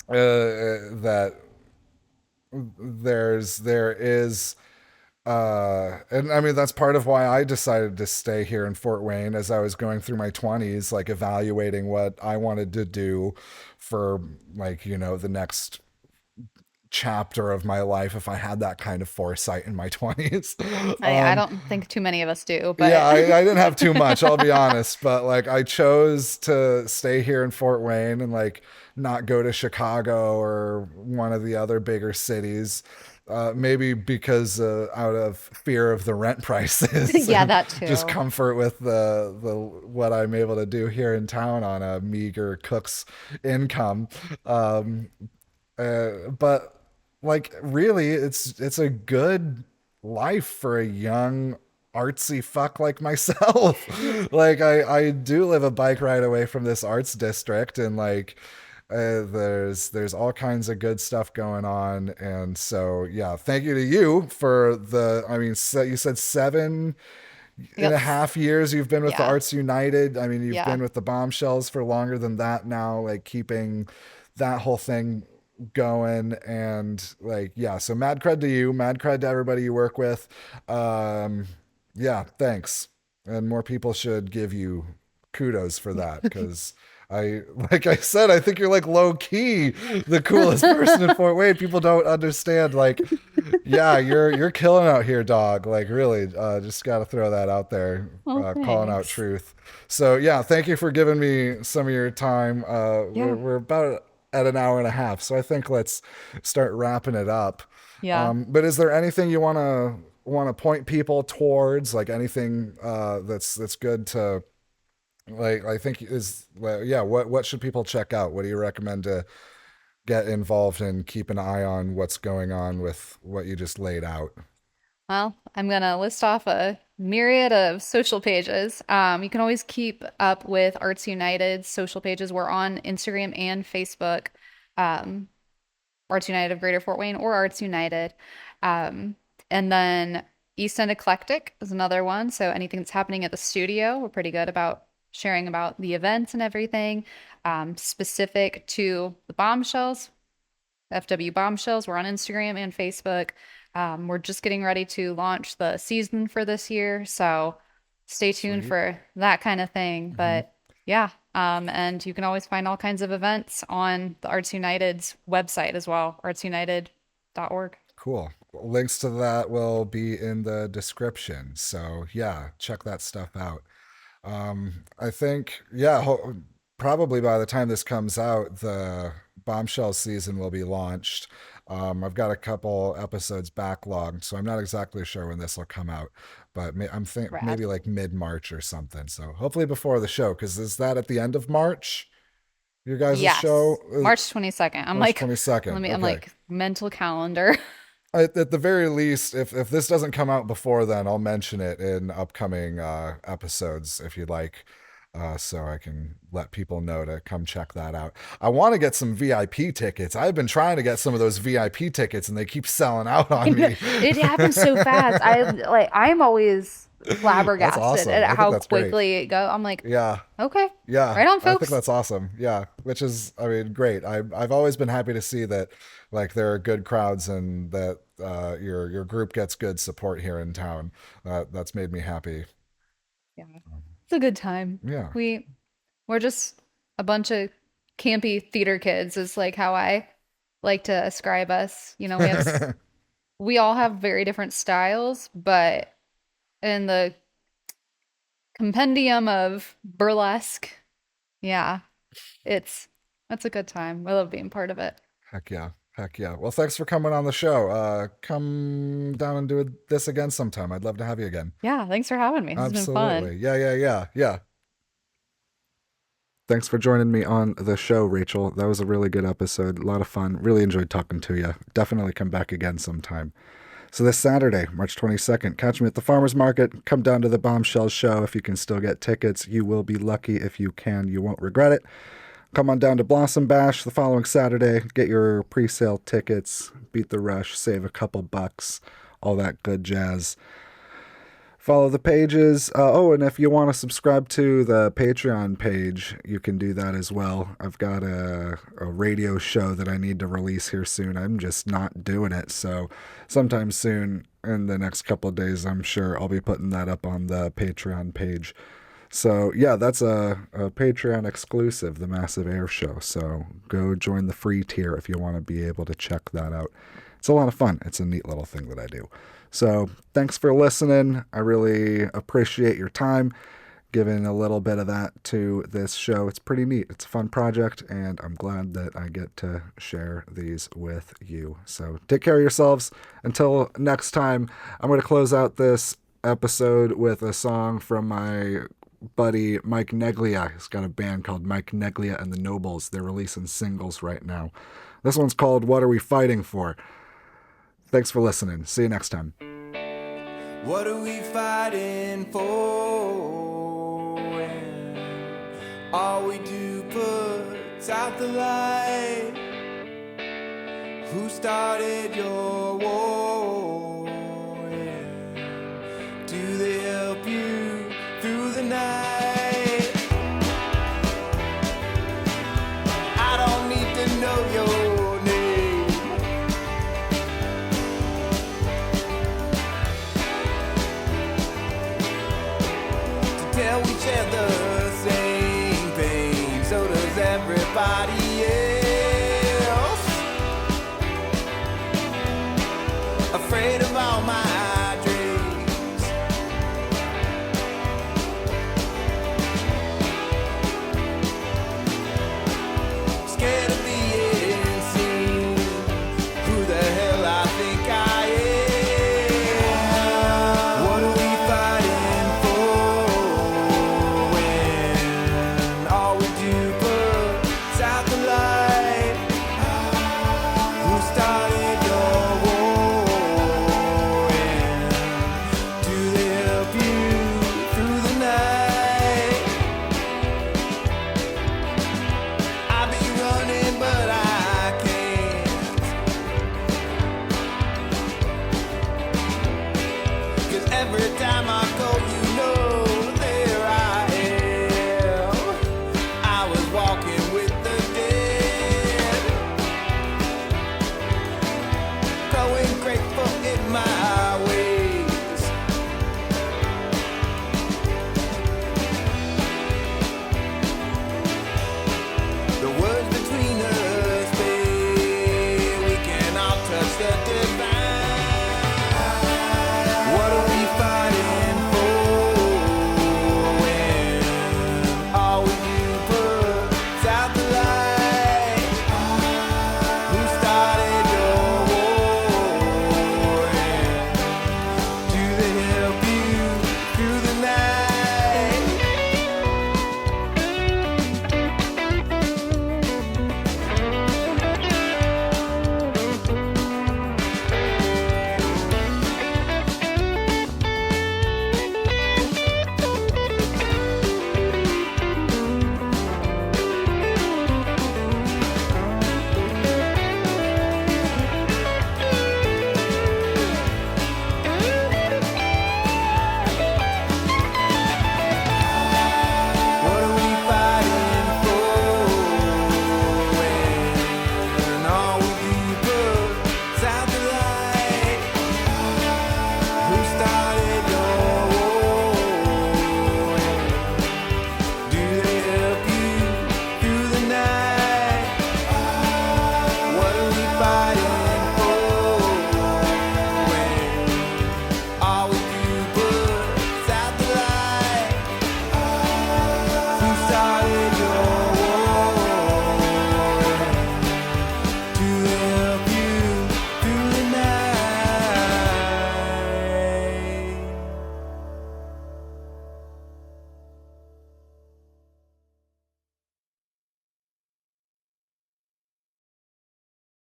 that there is and I mean, that's part of why I decided to stay here in Fort Wayne, as I was going through my 20s, like evaluating what I wanted to do for, like, the next chapter of my life, if I had that kind of foresight in my 20s. I don't think too many of us do, Yeah, but I didn't have too much, I'll be honest, but like I chose to stay here in Fort Wayne and like not go to Chicago or one of the other bigger cities. Maybe because out of fear of the rent prices, yeah, and that just too. comfort with the what I'm able to do here in town on a meager cook's income. Um, but like, really, it's a good life for a young artsy fuck like myself. Like, I do live a bike ride away from this arts district, and like There's all kinds of good stuff going on, and so yeah, thank you to you for the. I mean, you said 7.5 years you've been with the Yeah. Arts United. I mean, you've Yeah. been with the Bombshells for longer than that now, like keeping that whole thing going. And like, yeah, so mad cred to you, mad cred to everybody you work with. Um, yeah, thanks. And more people should give you kudos for that because like I said, I think you're like low key the coolest person in Fort Wayne. People don't understand. Like, yeah, you're killing out here, dog. Like, really, just got to throw that out there, Well, calling out thanks. truth. So, yeah, thank you for giving me some of your time. Yeah. We're about at an hour and a half, so I think let's start wrapping it up. Yeah. But is there anything you want to point people towards? Like anything that's good to like? I think is well, yeah. What should people check out? What do you recommend to get involved and keep an eye on what's going on with what you just laid out? Well, I'm gonna list off a myriad of social pages. You can always keep up with Arts United's social pages. We're on Instagram and Facebook, um, Arts United of Greater Fort Wayne or Arts United. Um, and then East End Eclectic is another one. So anything that's happening at the studio, we're pretty good about sharing about the events and everything. Specific to the Bombshells, FW Bombshells. We're on Instagram and Facebook. We're just getting ready to launch the season for this year, so stay tuned Sweet. for that kind of thing. Mm-hmm. But yeah, and you can always find all kinds of events on the Arts United's website as well, artsunited.org. Cool. Links to that will be in the description. So yeah, check that stuff out. I think, yeah, probably by the time this comes out, the Bombshell season will be launched. I've got a couple episodes backlogged, so I'm not exactly sure when this will come out, but I'm think Rad. maybe like mid March or something. So hopefully before the show, because is that at the end of March? Your guys' show, Yes, March 22nd. I'm March like, 22nd. I'm Okay. like mental calendar. At the very least, if this doesn't come out before then, I'll mention it in upcoming episodes if you'd like, so I can let people know to come check that out. I want to get some VIP tickets. I've been trying to get some of those VIP tickets, and they keep selling out I on know me. it happens so fast. I'm always That's flabbergasted awesome. at I think how that's great. quickly it go. I'm like, Yeah, okay, yeah, right on, I think folks. that's awesome. Yeah, which is, I mean, great. I've always been happy to see that, like, there are good crowds and that your group gets good support here in town. That's made me happy. Yeah, it's a good time. Yeah. We we're just a bunch of campy theater kids is like how I like to ascribe us. We all have very different styles, but in the compendium of burlesque, yeah, it's that's a good time. I love being part of it. Heck yeah. Heck yeah. Well, thanks for coming on the show. Come down and do this again sometime. I'd love to have you again. Yeah, thanks for having me. This has been fun. Absolutely. Yeah, yeah, yeah, yeah. Thanks for joining me on the show, Rachel. That was a really good episode. A lot of fun. Really enjoyed talking to you. Definitely come back again sometime. So this Saturday, March 22nd, catch me at the farmer's market. Come down to the Bombshells show if you can still get tickets. You will be lucky if you can. You won't regret it. Come on down to Blossom Bash the following Saturday. Get your pre-sale tickets. Beat the rush. Save a couple bucks. All that good jazz. Follow the pages. And if you want to subscribe to the Patreon page, you can do that as well. I've got a radio show that I need to release here soon. I'm just not doing it. So sometime soon in the next couple of days, I'm sure I'll be putting that up on the Patreon page. So yeah, that's a Patreon exclusive, the Massive Air Show. So go join the free tier if you want to be able to check that out. It's a lot of fun. It's a neat little thing that I do. So thanks for listening. I really appreciate your time, giving a little bit of that to this show. It's pretty neat. It's a fun project, and I'm glad that I get to share these with you. So take care of yourselves. Until next time, I'm going to close out this episode with a song from my buddy Mike Neglia. He's got a band called Mike Neglia and the Nobles. They're releasing singles right now. This one's called What Are We Fighting For? Thanks for listening. See you next time. What are we fighting for? And all we do puts puts out the light? Who started your war?